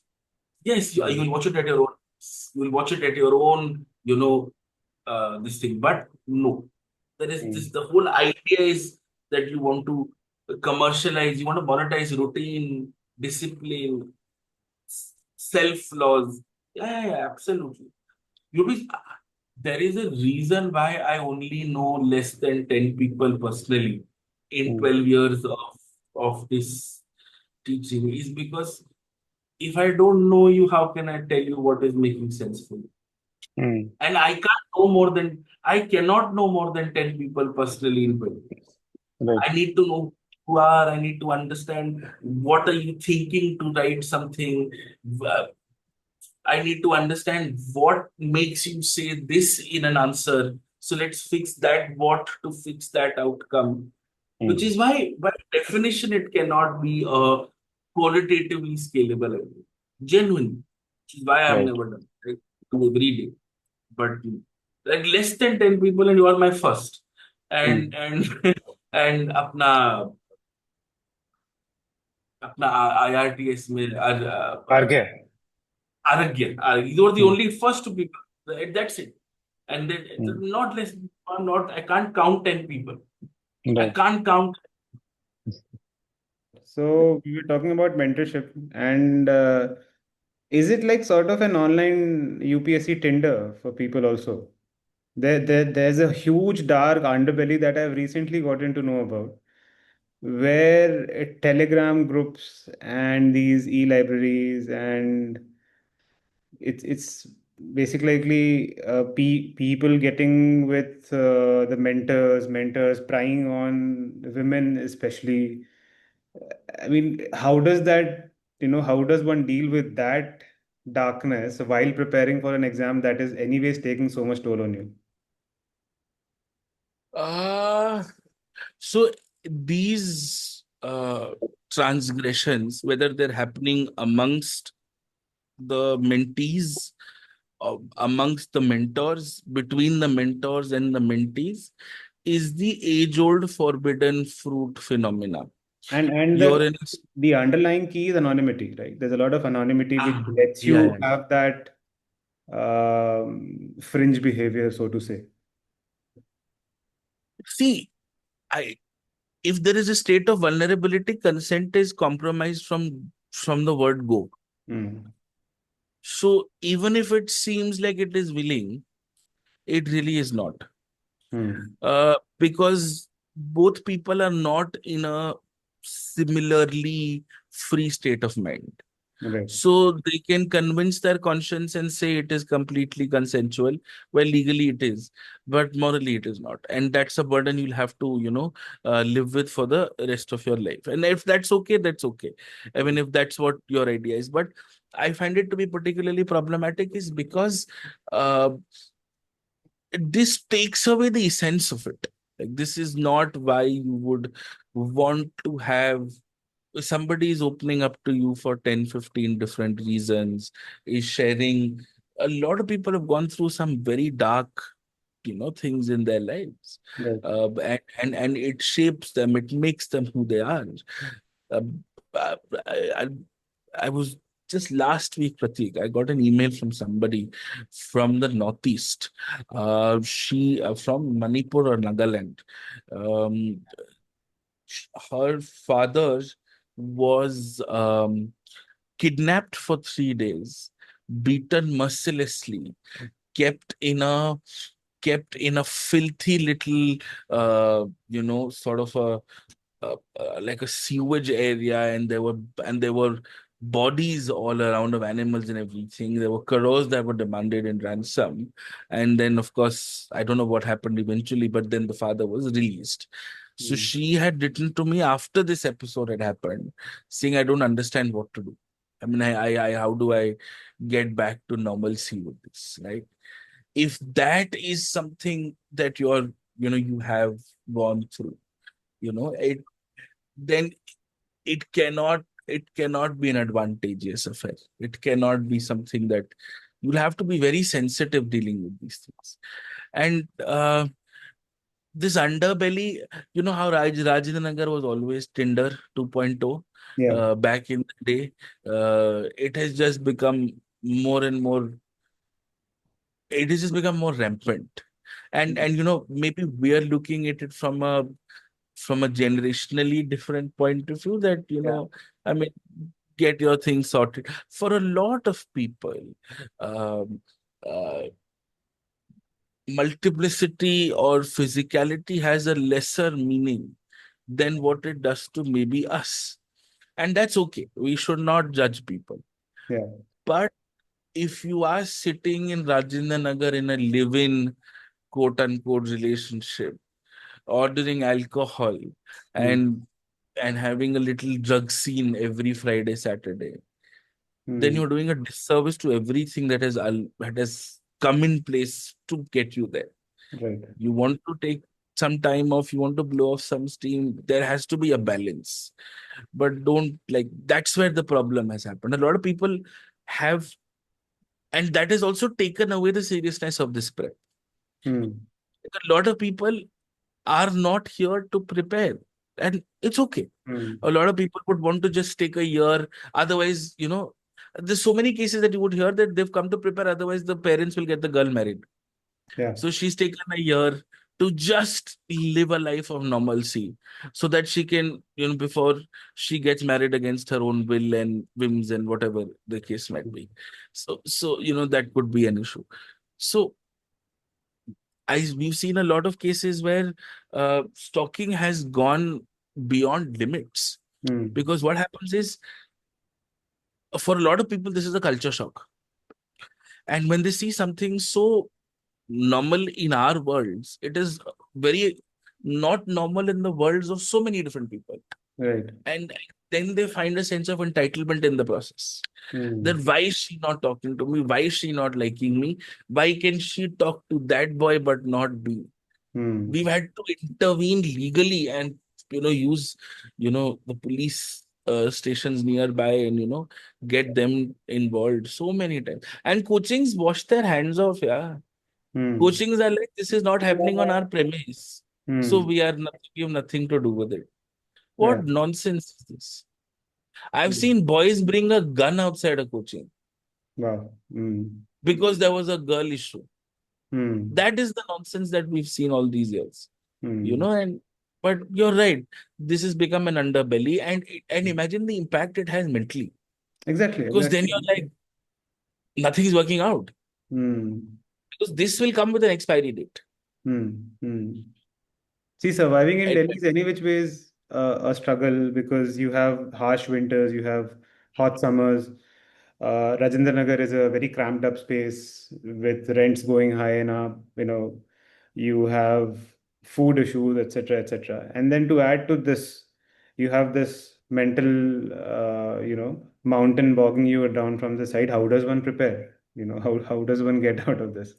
Speaker 2: yes. You
Speaker 1: Hmm.
Speaker 2: will watch it at your own. You will watch it at your own. This thing. But no, there is
Speaker 1: Hmm.
Speaker 2: this. The whole idea is that you want to commercialize. You want to monetize routine, discipline, self laws. Yeah, yeah, absolutely. You be, there is a reason why I only know less than 10 people personally in
Speaker 1: Hmm.
Speaker 2: 12 years of this teaching is because if I don't know you, how can I tell you what is making sense for you?
Speaker 1: Hmm.
Speaker 2: And I cannot know more than 10 people personally in 20 years.
Speaker 1: Right.
Speaker 2: I need to know who you are. I need to understand what are you thinking to write something. Uh, I need to understand what makes you say this in an answer. So let's fix that what to fix that outcome. Which
Speaker 1: Hmm.
Speaker 2: is why, by definition, it cannot be a qualitatively scalable idea. Genuine. Which is why I've
Speaker 1: Right.
Speaker 2: never done it. I do every day. But like less than 10 people and you are my first.
Speaker 1: Hmm.
Speaker 2: And and अपना IRTS में
Speaker 1: RK.
Speaker 2: Aragya. You are the
Speaker 1: Hmm.
Speaker 2: only first two people. That's it. And then
Speaker 1: Hmm.
Speaker 2: not less. Not. I can't count 10 people. I
Speaker 1: Right.
Speaker 2: can't count.
Speaker 3: So we were talking about mentorship, and is it like sort of an online UPSC Tinder for people also? There's a huge dark underbelly that I've recently gotten to know about, where Telegram groups and these e-libraries, and it's basically people getting with the mentors prying on women especially. I mean, how does that, how does one deal with that darkness while preparing for an exam that is anyways taking so much toll on you?
Speaker 2: Uh, so these transgressions, whether they're happening amongst the mentees, amongst the mentors, between the mentors and the mentees, is the age-old forbidden fruit phenomena.
Speaker 3: And
Speaker 2: You're
Speaker 3: the
Speaker 2: in a
Speaker 3: the underlying key is anonymity, right? There's a lot of anonymity which
Speaker 2: ah,
Speaker 3: lets
Speaker 2: yeah,
Speaker 3: you
Speaker 2: yeah.
Speaker 3: have that fringe behavior, so to say.
Speaker 2: See, I if there is a state of vulnerability, consent is compromised from the word go.
Speaker 3: Mm.
Speaker 2: So even if it seems like it is willing, it really is not.
Speaker 3: Mm.
Speaker 2: Because both people are not in a similarly free state of mind.
Speaker 3: Right.
Speaker 2: So they can convince their conscience and say it is completely consensual. Well, legally it is, but morally it is not. And that's a burden you'll have to, live with for the rest of your life. And if that's okay, that's okay. I mean, if that's what your idea is. But I find it to be particularly problematic is because uh, this takes away the essence of it. Like, this is not why you would want to have somebody is opening up to you for 10, 15 different reasons, is sharing. A lot of people have gone through some very dark, things in their lives.
Speaker 3: Right.
Speaker 2: And it shapes them, it makes them who they are. Uh, I, I, I was just last week, Pratik, I got an email from somebody from the Northeast. She from Manipur or Nagaland. Um, her father was kidnapped for 3 days, beaten mercilessly, kept in a filthy little sort of a like a sewage area, and there were bodies all around of animals and everything. There were crores that were demanded in ransom, and then of course I don't know what happened eventually, but then the father was released. So
Speaker 3: Mm.
Speaker 2: she had written to me after this episode had happened, saying I don't understand what to do. I mean, I how do I get back to normalcy with this, right? If that is something that you have gone through, it. then it cannot be an advantageous affair. It cannot be something that you'll have to be very sensitive dealing with these things. And this underbelly, you know how Rajendra was always Tinder 2.0
Speaker 3: Yeah.
Speaker 2: back in the day. It has just become more and more. It has just become more rampant, and maybe we are looking at it from a generationally different point of view. That
Speaker 3: Yeah.
Speaker 2: I mean, get your things sorted. For a lot of people, um, uh, multiplicity or physicality has a lesser meaning than what it does to maybe us. And that's okay. We should not judge people.
Speaker 3: Yeah.
Speaker 2: But if you are sitting in Rajendra Nagar in a live-in quote unquote relationship, ordering alcohol
Speaker 3: Hmm.
Speaker 2: and having a little drug scene every Friday, Saturday, then
Speaker 3: Hmm.
Speaker 2: you're doing a disservice to everything that has come in place to get you there.
Speaker 3: Right.
Speaker 2: You want to take some time off, you want to blow off some steam, there has to be a balance. But don't, like, that's where the problem has happened. A lot of people have, and that has also taken away the seriousness of this prep.
Speaker 3: Hmm.
Speaker 2: A lot of people are not here to prepare, and it's okay.
Speaker 3: Hmm.
Speaker 2: A lot of people would want to just take a year. Otherwise, there's so many cases that you would hear that they've come to prepare, otherwise the parents will get the girl married.
Speaker 3: Yeah.
Speaker 2: So she's taken a year to just live a life of normalcy so that she can, before she gets married against her own will and whims and whatever the case might be. So that could be an issue. So we've seen a lot of cases where stalking has gone beyond limits,
Speaker 3: Hmm.
Speaker 2: because what happens is, for a lot of people, this is a culture shock. And when they see something so normal in our worlds, it is very not normal in the worlds of so many different people.
Speaker 3: Right.
Speaker 2: And then they find a sense of entitlement in the process. That
Speaker 3: Hmm.
Speaker 2: why is she not talking to me? Why is she not liking me? Why can she talk to that boy but not me?
Speaker 3: Hmm.
Speaker 2: We've had to intervene legally and use the police stations nearby, and get them involved so many times. And coachings wash their hands off. Yeah,
Speaker 3: Hmm.
Speaker 2: coachings are like, this is not happening on our premise, so
Speaker 3: Hmm.
Speaker 2: we have nothing to do with it.
Speaker 3: Yeah.
Speaker 2: What nonsense is this? I've
Speaker 3: Hmm.
Speaker 2: seen boys bring a gun outside a coaching
Speaker 3: Wow. Hmm.
Speaker 2: because there was a girl issue.
Speaker 3: Hmm.
Speaker 2: That is the nonsense that we've seen all these years.
Speaker 3: Hmm.
Speaker 2: And but you're right, this has become an underbelly, and imagine the impact it has mentally,
Speaker 3: Exactly.
Speaker 2: because then
Speaker 3: Exactly.
Speaker 2: you're like, nothing is working out,
Speaker 3: Hmm.
Speaker 2: because this will come with an expiry date.
Speaker 3: Hmm. Hmm. See, surviving in
Speaker 2: Right?
Speaker 3: Delhi is any which ways a struggle because you have harsh winters, you have hot summers. Rajendra Nagar is a very cramped up space with rents going high and up. You have food issues, etc., etc. And then to add to this, you have this mental, mountain bogging you down from the side. How does one prepare? How does one get out of this?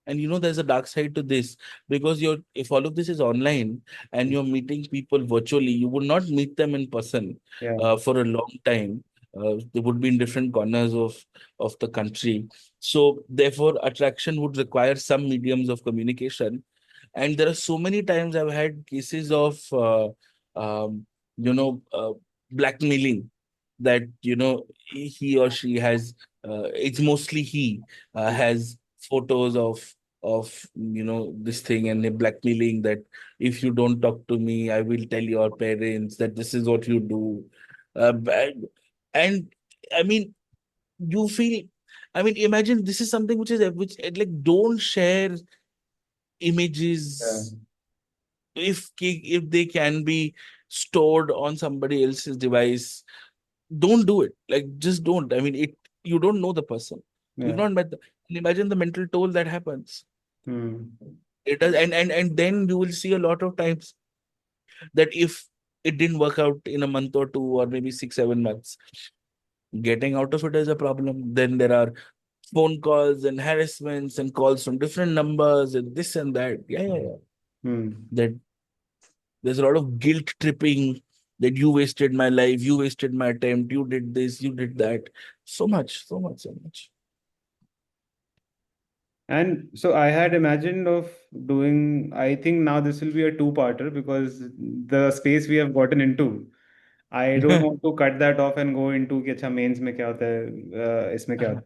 Speaker 2: And there's a dark side to this, because if all of this is online and you're meeting people virtually, you would not meet them in person
Speaker 3: Yeah.
Speaker 2: for a long time. They would be in different corners of the country. So therefore, attraction would require some mediums of communication. And there are so many times I've had cases of um, you know uh, blackmailing, that he or she has, it's mostly he, has photos of this thing, and they're blackmailing that if you don't talk to me, I will tell your parents that this is what you do. And I mean, you feel, I mean, imagine this is something which like, don't share
Speaker 3: Yeah.
Speaker 2: images if they can be stored on somebody else's device. Don't do it. Like, just don't. I mean, you don't know the person. You've
Speaker 3: Yeah.
Speaker 2: not met them. Imagine the mental toll that happens.
Speaker 3: Hmm.
Speaker 2: It does, and then you will see a lot of times that if it didn't work out in a month or two, or maybe 6 7 months, getting out of it is a problem. Then there are phone calls and harassments and calls from different numbers and this and that. Yeah, yeah, yeah.
Speaker 3: Hmm.
Speaker 2: That there's a lot of guilt tripping. that you wasted my life, you wasted my attempt, you did this, you did that. So much, so much, so much.
Speaker 3: And so I had imagined of doing, I think now this will be a two-parter because the space we have gotten into, I don't want to cut that off and go into कि अच्छा mains में क्या होता है इसमें क्या होता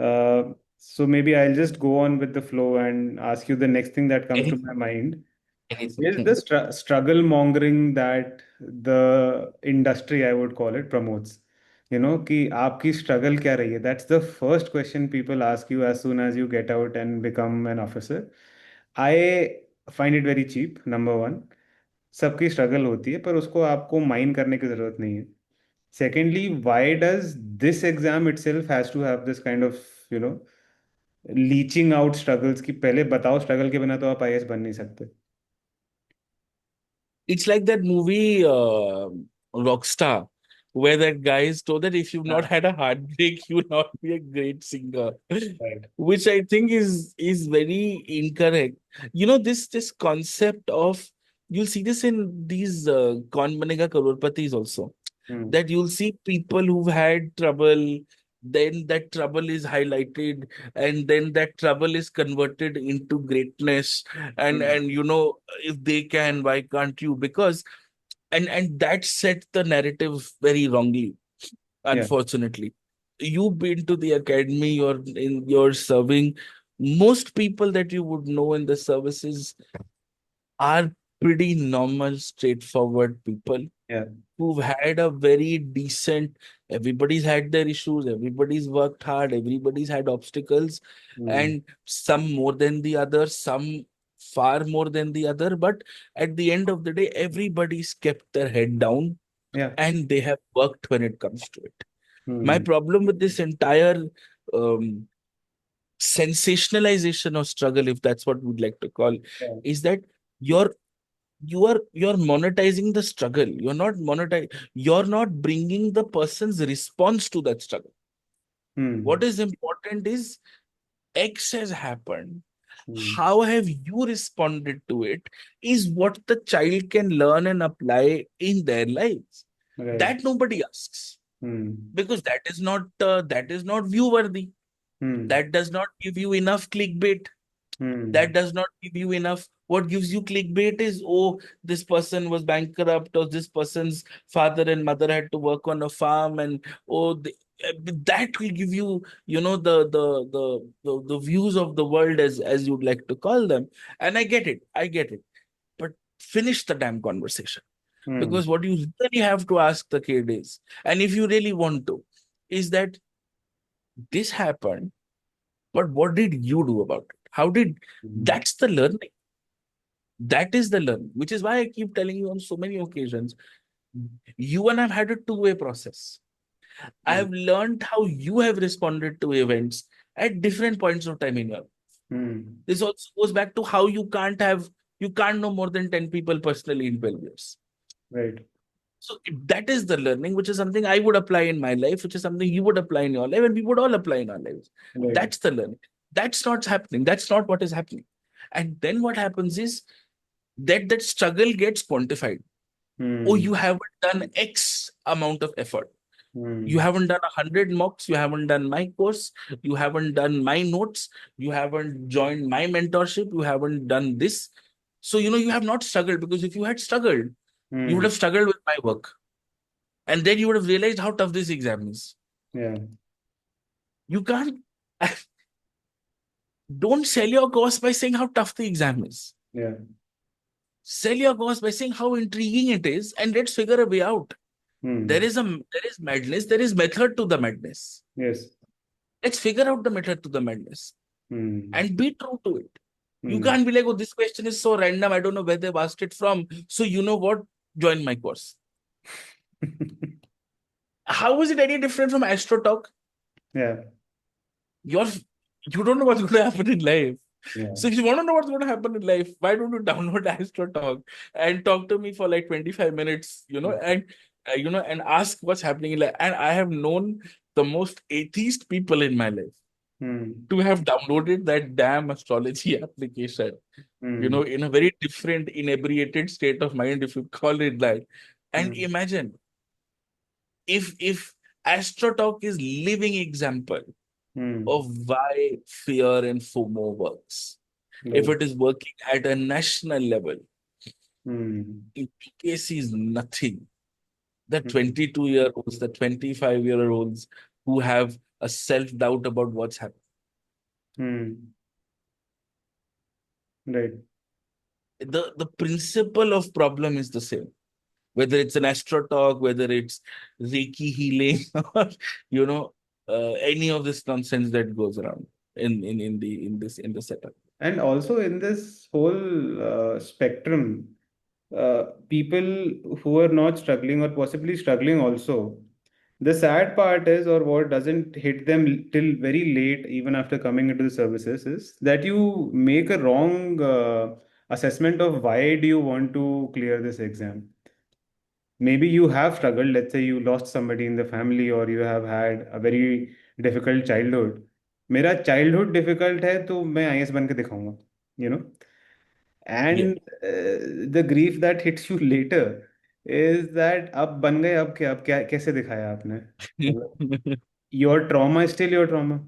Speaker 3: है. So maybe I'll just go on with the flow and ask you the next thing that comes to my
Speaker 2: Anything,
Speaker 3: mind. Is the
Speaker 2: anything.
Speaker 3: struggle mongering that the industry, I would call it, promotes? कि आपकी struggle क्या रही है? That's the first question people ask you as soon as you get out and become an officer. I find it very cheap, number one. सबकी struggle होती है पर उसको आपको माइन करने की जरूरत नहीं है. Secondly, why does this exam itself has to have this kind of, you know, leaching out struggles कि पहले बताओ struggle के बिना तो आप आईएएस बन नहीं सकते.
Speaker 2: It's like that movie Rockstar, where that guy is told that if you've not
Speaker 3: हाँ,
Speaker 2: had a heartbreak, you will not be a great singer.
Speaker 3: right.
Speaker 2: Which I think is very incorrect. This concept of, you'll see this in these Kaun Banega Crorepati also,
Speaker 3: Hmm.
Speaker 2: that you'll see people who've had trouble, then that trouble is highlighted, and then that trouble is converted into greatness. And
Speaker 3: Hmm.
Speaker 2: and if they can, why can't you? Because and that set the narrative very wrongly,
Speaker 3: Yeah.
Speaker 2: unfortunately. You've been to the academy, you're serving. Most people that you would know in the services are pretty normal, straightforward people
Speaker 3: Yeah.
Speaker 2: who've had a very decent, everybody's had their issues, everybody's worked hard, everybody's had obstacles,
Speaker 3: Hmm.
Speaker 2: and some more than the other, some far more than the other. But at the end of the day, everybody's kept their head down
Speaker 3: Yeah.
Speaker 2: and they have worked when it comes to it. My
Speaker 3: Hmm.
Speaker 2: problem with this entire um, sensationalization of struggle, if that's what we'd like to call,
Speaker 3: Yeah.
Speaker 2: is that you're you're monetizing the struggle. You're not bringing the person's response to that struggle. What
Speaker 3: Hmm.
Speaker 2: is important is X has happened.
Speaker 3: Hmm.
Speaker 2: How have you responded to it? Is what the child can learn and apply in their lives.
Speaker 3: Right.
Speaker 2: That nobody asks,
Speaker 3: Hmm.
Speaker 2: because that is not view worthy.
Speaker 3: Hmm.
Speaker 2: That does not give you enough clickbait. That
Speaker 3: Hmm.
Speaker 2: does not give you enough. What gives you clickbait is, oh, this person was bankrupt, or this person's father and mother had to work on a farm, and that will give you, the views of the world, as you'd like to call them. And I get it. But finish the damn conversation,
Speaker 3: Hmm.
Speaker 2: because what you really have to ask the kid is, and if you really want to, is that this happened, but what did you do about it? How did
Speaker 3: Hmm.
Speaker 2: That's the learning. That is the learning, which is why I keep telling you on so many occasions. You and I've had a two-way process. I
Speaker 3: Hmm.
Speaker 2: have learned how you have responded to events at different points of time in your life.
Speaker 3: Hmm.
Speaker 2: This also goes back to how you can't know more than 10 people personally in 12 years.
Speaker 3: Right.
Speaker 2: So that is the learning, which is something I would apply in my life, which is something you would apply in your life, and we would all apply in our lives.
Speaker 3: Right.
Speaker 2: That's the learning. That's not happening. That's not what is happening. And then what happens is that struggle gets quantified. Oh,
Speaker 3: Hmm.
Speaker 2: you haven't done X amount of effort. You
Speaker 3: Hmm.
Speaker 2: haven't done 100 mocks. You haven't done my course. You haven't done my notes. You haven't joined my mentorship. You haven't done this. So, you have not struggled, because if you had struggled, you would
Speaker 3: Hmm.
Speaker 2: have struggled with my work. And then you would have realized how tough this exam is.
Speaker 3: Yeah.
Speaker 2: You can't, don't sell your course by saying how tough the exam is.
Speaker 3: Yeah.
Speaker 2: Sell your course by saying how intriguing it is, and let's figure a way out.
Speaker 3: Hmm.
Speaker 2: There is madness, there is method to the madness.
Speaker 3: Yes.
Speaker 2: Let's figure out the method to the madness
Speaker 3: Hmm.
Speaker 2: and be true to it. You
Speaker 3: Hmm.
Speaker 2: can't be like, oh, this question is so random, I don't know where they've asked it from. So you know what? Join my course. How is it any different from Astro Talk?
Speaker 3: Yeah.
Speaker 2: You're you don't know what's going to happen in life.
Speaker 3: Yeah.
Speaker 2: So if you want to know what's going to happen in life, why don't you download Astro Talk and talk to me for like 25 minutes, and ask what's happening in life. And I have known the most atheist people in my life
Speaker 3: Hmm.
Speaker 2: to have downloaded that damn astrology application,
Speaker 3: Hmm.
Speaker 2: in a very different, inebriated state of mind, if you call it that. And imagine if AstroTalk is living example of why fear and FOMO works. If
Speaker 3: Right.
Speaker 2: it is working at a national level, UPSC is nothing. The 22-year-olds, the 25-year-olds who have a self-doubt about what's happening.
Speaker 3: Right.
Speaker 2: The principle of problem is the same. Whether it's an AstroTalk, whether it's Reiki healing, or any of this nonsense that goes around in the setup.
Speaker 3: And also in this whole spectrum, people who are not struggling or possibly struggling also, the sad part is, or what doesn't hit them till very late, even after coming into the services, is that you make a wrong assessment of why do you want to clear this exam. Maybe you have struggled. Let's say you lost somebody in the family, or you have had a very difficult childhood. मेरा childhood difficult है तो मैं IAS बन के दिखाऊंगा, you know.
Speaker 2: Yeah.
Speaker 3: And the grief that hits you later is that अब बन गए, अब क्या कैसे दिखाया आपने, मतलब your trauma is still your trauma,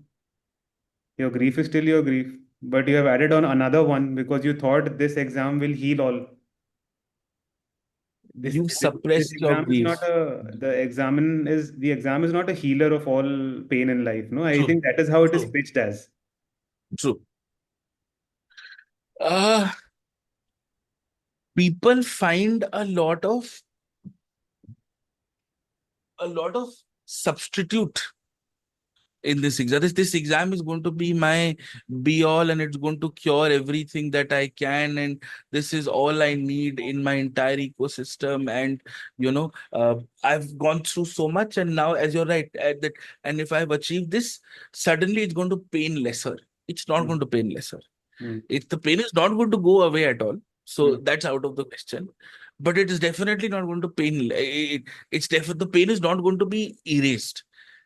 Speaker 3: your grief is still your grief, but you have added on another one because you thought this exam will heal all. This
Speaker 2: You
Speaker 3: this
Speaker 2: suppressed your
Speaker 3: exam is not
Speaker 2: grief.
Speaker 3: the exam is not a healer of all pain in life. No, I
Speaker 2: True,
Speaker 3: think that is how it is
Speaker 2: true,
Speaker 3: pitched as.
Speaker 2: true. Uh, People find a lot of substitute in this exam. This exam is going to be my be all, and it's going to cure everything that I can, and this is all I need in my entire ecosystem. And I've gone through so much, and now, as you're right, and if I've achieved this, suddenly it's going to pain lesser. It's not going
Speaker 3: Mm,
Speaker 2: to pain lesser.
Speaker 3: mm,
Speaker 2: The pain is not going to go away at all. So
Speaker 3: mm,
Speaker 2: that's out of the question. But it is definitely not going to pain. It's definitely the pain is not going to be erased.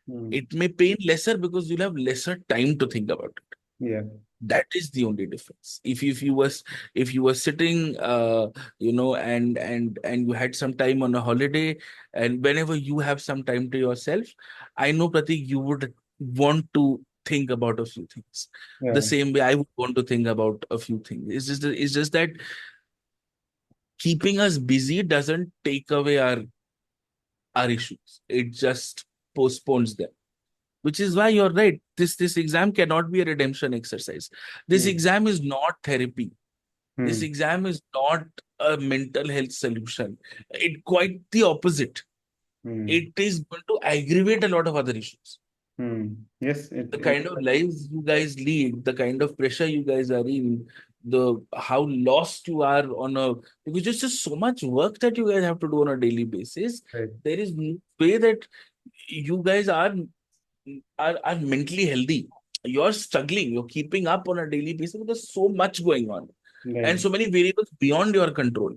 Speaker 3: mm.
Speaker 2: It may pain lesser because you'll have lesser time to think about it.
Speaker 3: Yeah.
Speaker 2: That is the only difference. If you were sitting, and you had some time on a holiday, and whenever you have some time to yourself, I know, Pratik, you would want to think about a few things. The
Speaker 3: Yeah.
Speaker 2: same way I would want to think about a few things. It's just that keeping us busy doesn't take away our issues. It just postpones them. Which is why you're right. This exam cannot be a redemption exercise. This
Speaker 3: Mm,
Speaker 2: exam is not therapy. This
Speaker 3: mm,
Speaker 2: exam is not a mental health solution. It quite the opposite.
Speaker 3: mm,
Speaker 2: It is going to aggravate a lot of other issues.
Speaker 3: mm. Yes,
Speaker 2: The kind of lives you guys lead, the kind of pressure you guys are in, the how lost you are on a because there's just so much work that you guys have to do on a daily basis.
Speaker 3: right,
Speaker 2: There is no way that you guys are mentally healthy. You're struggling, you're keeping up on a daily basis. There's so much going on and
Speaker 3: right.
Speaker 2: so many variables beyond your control.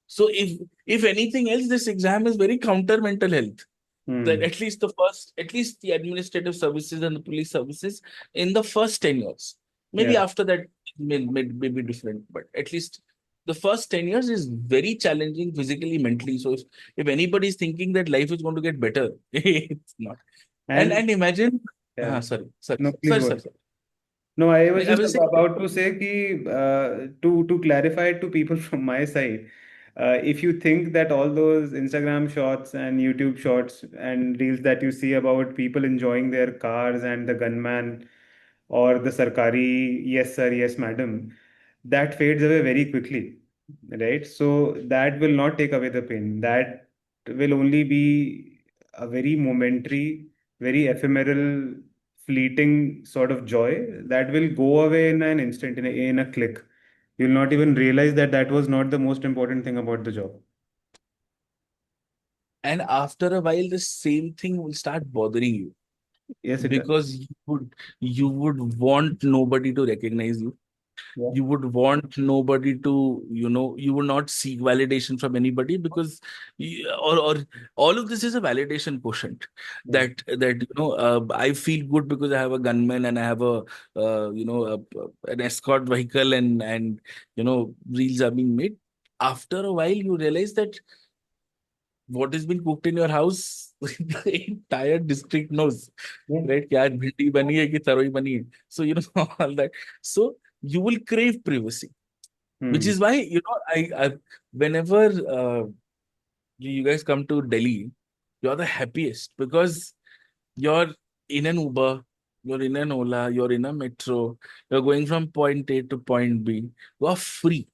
Speaker 2: So if anything else, this exam is very counter mental health. That
Speaker 3: Mm,
Speaker 2: at least the administrative services and the police services in the first 10 years. Maybe
Speaker 3: yeah.
Speaker 2: after that may be different, but at least the first 10 years is very challenging physically, mentally. So if anybody is thinking that life is going to get better, it's not. And
Speaker 3: And
Speaker 2: and imagine,
Speaker 3: yeah.
Speaker 2: sorry, sorry,
Speaker 3: No, please
Speaker 2: sorry,
Speaker 3: go
Speaker 2: sorry,
Speaker 3: ahead.
Speaker 2: sorry.
Speaker 3: No, I was
Speaker 2: I
Speaker 3: just
Speaker 2: was saying,
Speaker 3: about to say कि, to clarify it to people from my side, if you think that all those Instagram shots and YouTube shots and reels that you see about people enjoying their cars and the gunman or the sarkari, yes sir, yes madam, that fades away very quickly, right? So that will not take away the pain. That will only be a very momentary, very ephemeral, fleeting sort of joy that will go away in an instant, in a click. You'll not even realize that that was not the most important thing about the job.
Speaker 2: and after a while, the same thing will start bothering you
Speaker 3: Yes, it does.
Speaker 2: because you would want nobody to recognize you.
Speaker 3: Yeah.
Speaker 2: You would want nobody to, you would not seek validation from anybody because or all of this is a validation quotient
Speaker 3: Yeah.
Speaker 2: that I feel good because I have a gunman and I have an escort vehicle and reels are being made. After a while you realize that what has been cooked in your house, the entire district knows,
Speaker 3: Yeah.
Speaker 2: right? Kya bhindi bani hai ki taroi bani hai. So, all that. So, you will crave privacy, which
Speaker 3: Hmm.
Speaker 2: is why, I whenever you guys come to Delhi, you're the happiest because you're in an Uber, you're in an Ola, you're in a metro, you're going from point A to point B. You are free.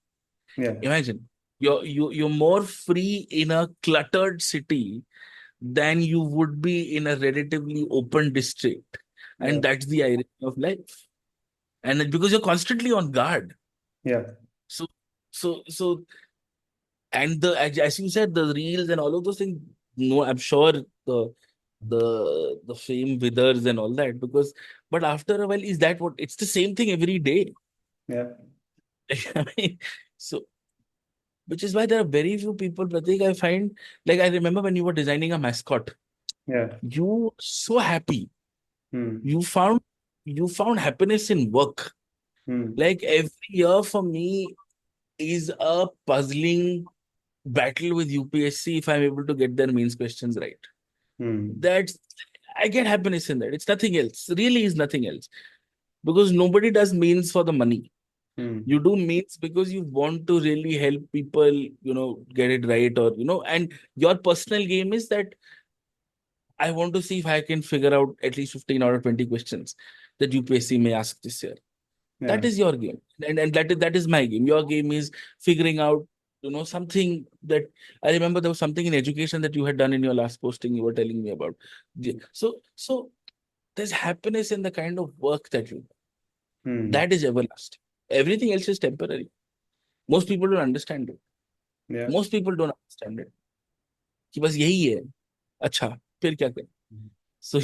Speaker 3: Yeah.
Speaker 2: Imagine you're more free in a cluttered city than you would be in a relatively open district,
Speaker 3: Yeah.
Speaker 2: and that's the irony of life. And because you're constantly on guard,
Speaker 3: Yeah.
Speaker 2: so so and as you said, the reels and all of those things. No, I'm sure the fame withers and all that because, but after a while, is that what it's the same thing every day?
Speaker 3: Yeah.
Speaker 2: I mean, so which is why there are very few people, Pratik, I find, like I remember when you were designing a mascot,
Speaker 3: Yeah.
Speaker 2: you were so happy.
Speaker 3: Hmm.
Speaker 2: You found you found happiness in work.
Speaker 3: Hmm.
Speaker 2: Like every year for me is a puzzling battle with UPSC if I'm able to get their means questions right.
Speaker 3: Hmm.
Speaker 2: That's I get happiness in that. It's nothing else. Really is nothing else. Because nobody does means for the money.
Speaker 3: Hmm.
Speaker 2: You do means because you want to really help people, get it right or and your personal game is that I want to see if I can figure out at least 15 out of 20 questions that UPSC may ask this year. That
Speaker 3: Yeah.
Speaker 2: is your game. And that is my game. Your game is figuring out, something that I remember there was something in education that you had done in your last posting you were telling me about. So there's happiness in the kind of work that you do.
Speaker 3: Hmm.
Speaker 2: That is everlasting. Everything else is temporary. Most people don't understand it.
Speaker 3: Yeah.
Speaker 2: Most people don't understand it. कि बस यही है. अच्छा, फिर क्या करें? So,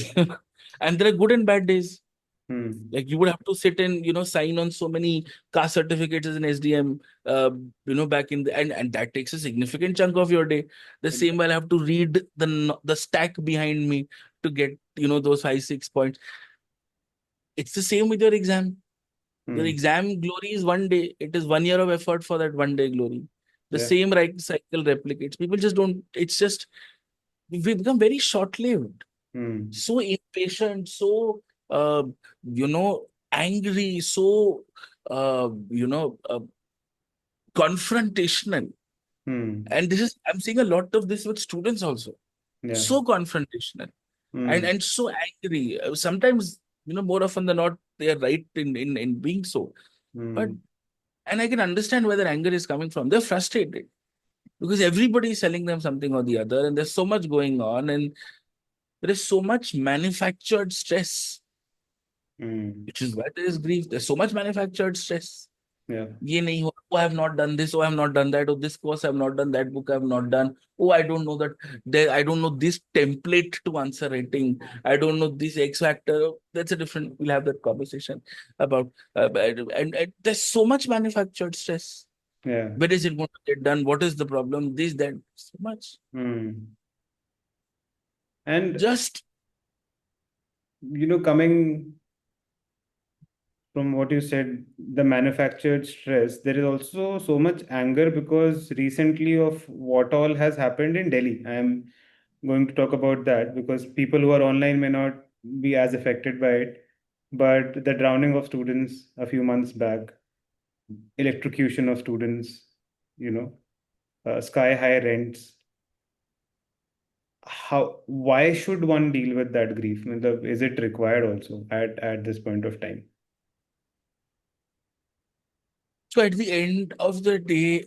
Speaker 2: and there are good and bad days.
Speaker 3: Hmm.
Speaker 2: Like you would have to sit and sign on so many caste certificates as an SDM, back in and that takes a significant chunk of your day. The same I'll have to read the stack behind me to get those 5 6 points. It's the same with your exam. Your
Speaker 3: Hmm.
Speaker 2: exam glory is one day. It is 1 year of effort for that one day glory. The
Speaker 3: Yeah.
Speaker 2: same right cycle replicates. People just don't. It's just we become very short-lived,
Speaker 3: Hmm.
Speaker 2: so impatient, so uh, angry, so confrontational.
Speaker 3: Hmm.
Speaker 2: And I'm seeing a lot of this with students also.
Speaker 3: Yeah.
Speaker 2: So confrontational and
Speaker 3: Hmm.
Speaker 2: and so angry. Sometimes, more often than not, they are right in being so. But
Speaker 3: Hmm.
Speaker 2: and I can understand where their anger is coming from. They're frustrated because everybody is selling them something or the other, and there's so much going on, and there is so much manufactured stress,
Speaker 3: Hmm.
Speaker 2: which is why there is grief. There's so much manufactured stress.
Speaker 3: Yeah.
Speaker 2: ये नहीं हुआ. Oh, I have not done this. Oh, I have not done that. Oh, this course I have not done. That book I have not done. Oh, I don't know that. I don't know this template to answer writing. I don't know this X factor. That's a different. We'll have that conversation about. And there's so much manufactured stress.
Speaker 3: Yeah.
Speaker 2: When is it going to get done? What is the problem? This, that, so much.
Speaker 3: Hmm. And
Speaker 2: Just
Speaker 3: coming from what you said, the manufactured stress, there is also so much anger because recently of what all has happened in Delhi. I am going to talk about that because people who are online may not be as affected by it. But the drowning of students a few months back, electrocution of students, you know, sky high rents. Why should one deal with that grief? Is it required also at this point of time?
Speaker 2: so at the end of the day,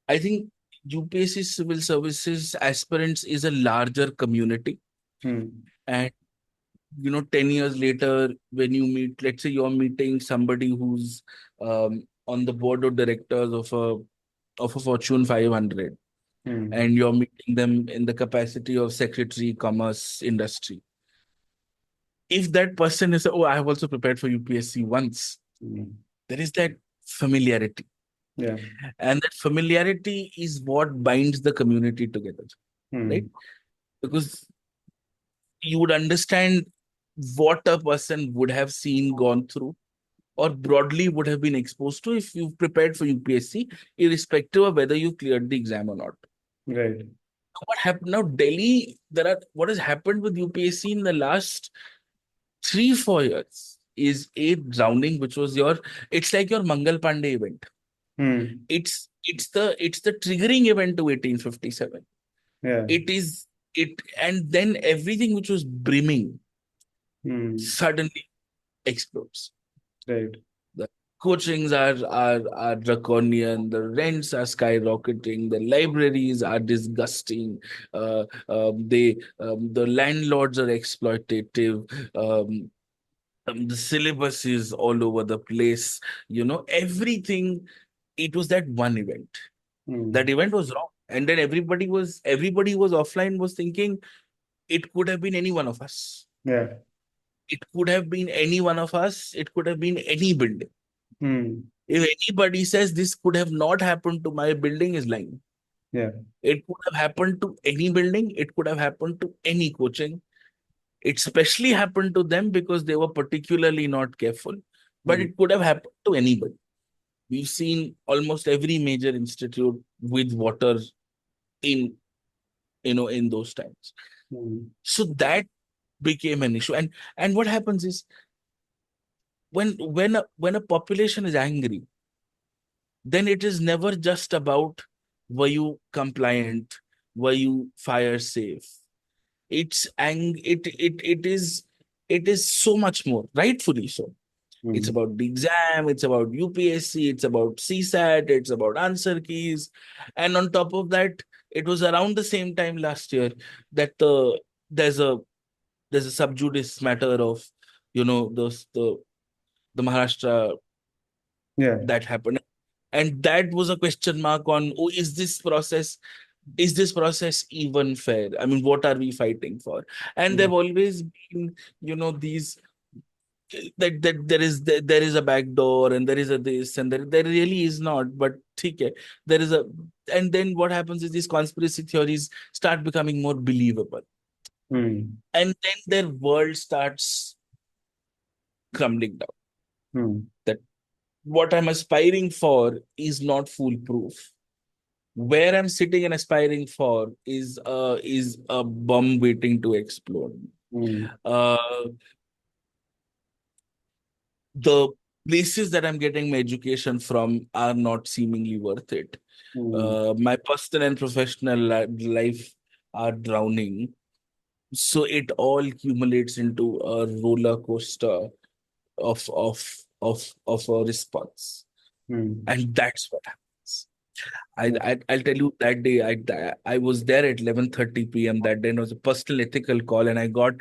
Speaker 2: I think UPSC Civil Services aspirants is a larger community.
Speaker 3: Hmm.
Speaker 2: And 10 years later, when you meet, let's say you're meeting somebody who's on the board of directors of a Fortune 500,
Speaker 3: Hmm.
Speaker 2: and you're meeting them in the capacity of secretary, commerce, industry. If that person is, oh, I have also prepared for UPSC once,
Speaker 3: Hmm.
Speaker 2: there is that familiarity.
Speaker 3: Yeah.
Speaker 2: And that familiarity is what binds the community together, right?
Speaker 3: Hmm.
Speaker 2: Because you would understand what a person would have seen, gone through, or broadly would have been exposed to if you've prepared for UPSC, irrespective of whether you cleared the exam or not.
Speaker 3: Right.
Speaker 2: What happened now? Delhi, what has happened with UPSC in the last 3-4 years is a drowning, which was it's like your Mangal Pandey event.
Speaker 3: Hmm.
Speaker 2: It's the triggering event to 1857.
Speaker 3: Yeah.
Speaker 2: It is it, and then everything which was brimming
Speaker 3: Hmm.
Speaker 2: suddenly explodes.
Speaker 3: Right.
Speaker 2: The coachings are draconian. The rents are skyrocketing. The libraries are disgusting. The landlords are exploitative. The syllabus is all over the place. Everything. It was that one event. That
Speaker 3: Hmm.
Speaker 2: event was wrong, and then everybody was offline, was thinking it could have been any one of us.
Speaker 3: Yeah.
Speaker 2: It could have been any one of us. It could have been any building.
Speaker 3: Hmm.
Speaker 2: If anybody says this could have not happened to my building, is lying.
Speaker 3: Yeah.
Speaker 2: It could have happened to any building. It could have happened to any coaching. It especially happened to them because they were particularly not careful. But
Speaker 3: Hmm.
Speaker 2: it could have happened to anybody. We've seen almost every major institute with water in in those times.
Speaker 3: Hmm.
Speaker 2: So that became an issue. And what happens is, when a population is angry, then it is never just about, were you compliant, were you fire safe. It is so much more, rightfully so. It's
Speaker 3: Hmm.
Speaker 2: about the exam, it's about UPSC, it's about CSAT, it's about answer keys. And on top of that, it was around the same time last year that there's a there's a sub judice matter of, the Maharashtra
Speaker 3: Yeah.
Speaker 2: that happened. And that was a question mark on, oh, is this process even fair? I mean, what are we fighting for? And
Speaker 3: Hmm.
Speaker 2: there've always been, these, that there is a back door, and there is a this, and there really is not. But okay, there is a, and then what happens is these conspiracy theories start becoming more believable,
Speaker 3: Hmm.
Speaker 2: and then their world starts crumbling down.
Speaker 3: Hmm.
Speaker 2: That what I'm aspiring for is not foolproof. Where I'm sitting and aspiring for is a bomb waiting to explode.
Speaker 3: Hmm.
Speaker 2: Uh, the places that I'm getting my education from are not seemingly worth it.
Speaker 3: Hmm.
Speaker 2: My personal and professional life are drowning. So it all accumulates into a roller coaster of a response.
Speaker 3: Hmm.
Speaker 2: And that's what happens. I,
Speaker 3: Yeah.
Speaker 2: I'll tell you, that day I was there at 11:30 p.m. That day, and it was a personal ethical call, and I got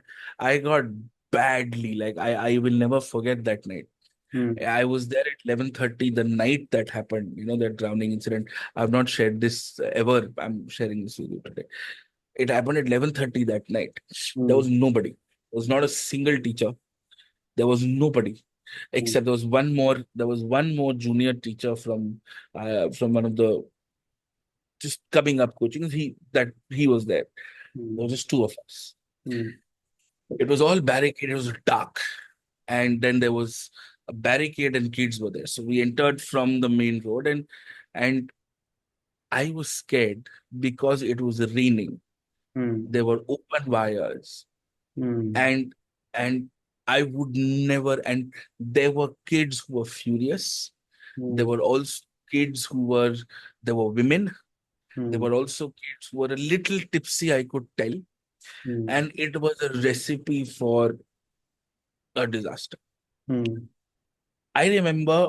Speaker 2: badly, like I will never forget that night.
Speaker 3: Hmm.
Speaker 2: I was there at 11:30 the night that happened, that drowning incident. I've not shared this ever. I'm sharing this with you today. It happened at 11:30 that night. There
Speaker 3: Hmm.
Speaker 2: was nobody. There was not a single teacher. There was nobody,
Speaker 3: Hmm.
Speaker 2: except there was one more junior teacher from one of the just coming up coaching. He was there. There
Speaker 3: Hmm.
Speaker 2: were just two of us.
Speaker 3: Hmm.
Speaker 2: It was all barricaded. It was dark, and then there was a barricade, and kids were there. So we entered from the main road, and I was scared because it was raining.
Speaker 3: Hmm.
Speaker 2: There were open wires,
Speaker 3: Hmm.
Speaker 2: and and I would never. And there were kids who were furious. There
Speaker 3: Hmm.
Speaker 2: were also kids who were. There were women. There
Speaker 3: Hmm.
Speaker 2: were also kids who were a little tipsy, I could tell,
Speaker 3: Hmm.
Speaker 2: and it was a recipe for a disaster.
Speaker 3: Hmm.
Speaker 2: I remember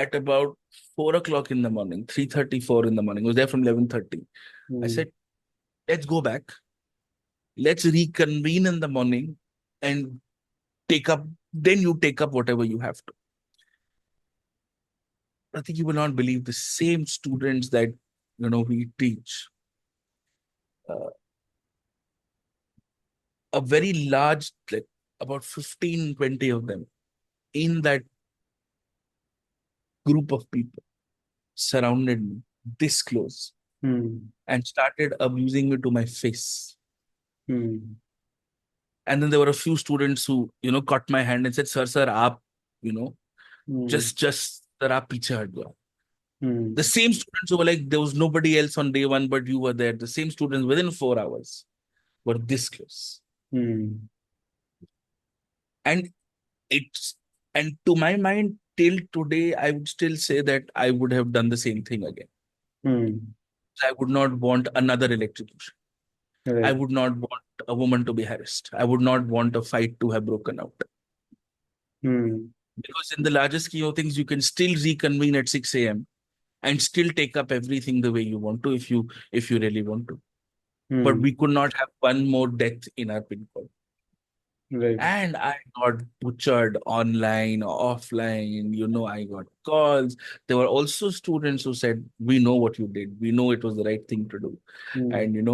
Speaker 2: at about 4 o'clock in the morning, 3:34 in the morning. I was there from 11:30. I
Speaker 3: Hmm.
Speaker 2: said, let's go back. Let's reconvene in the morning and then you take up whatever you have to. I think you will not believe the same students that, we teach. Uh, a very large, like about 15, 20 of them in that group of people surrounded me this close
Speaker 3: Hmm.
Speaker 2: and started abusing me to my face.
Speaker 3: Hmm.
Speaker 2: And then there were a few students who, caught my hand and said, sir, aap, you know,
Speaker 3: Hmm.
Speaker 2: just, sir, aap piche hat jao. The same students who were like, there was nobody else on day one, but you were there. The same students within 4 hours were this close. And it's, and to my mind, till today, I would still say that I would have done the same thing again. I would not want another electrocution. I
Speaker 3: Right.
Speaker 2: would not want a woman to be harassed. I would not want a fight to have broken out. Because in the larger scheme of things, you can still reconvene at 6 a.m. and still take up everything the way you want to if you really want to. But we could not have one more death in our pin code.
Speaker 3: Right.
Speaker 2: And I got butchered online, offline, I got calls. There were also students who said, we know what you did. We know it was the right thing to do. And,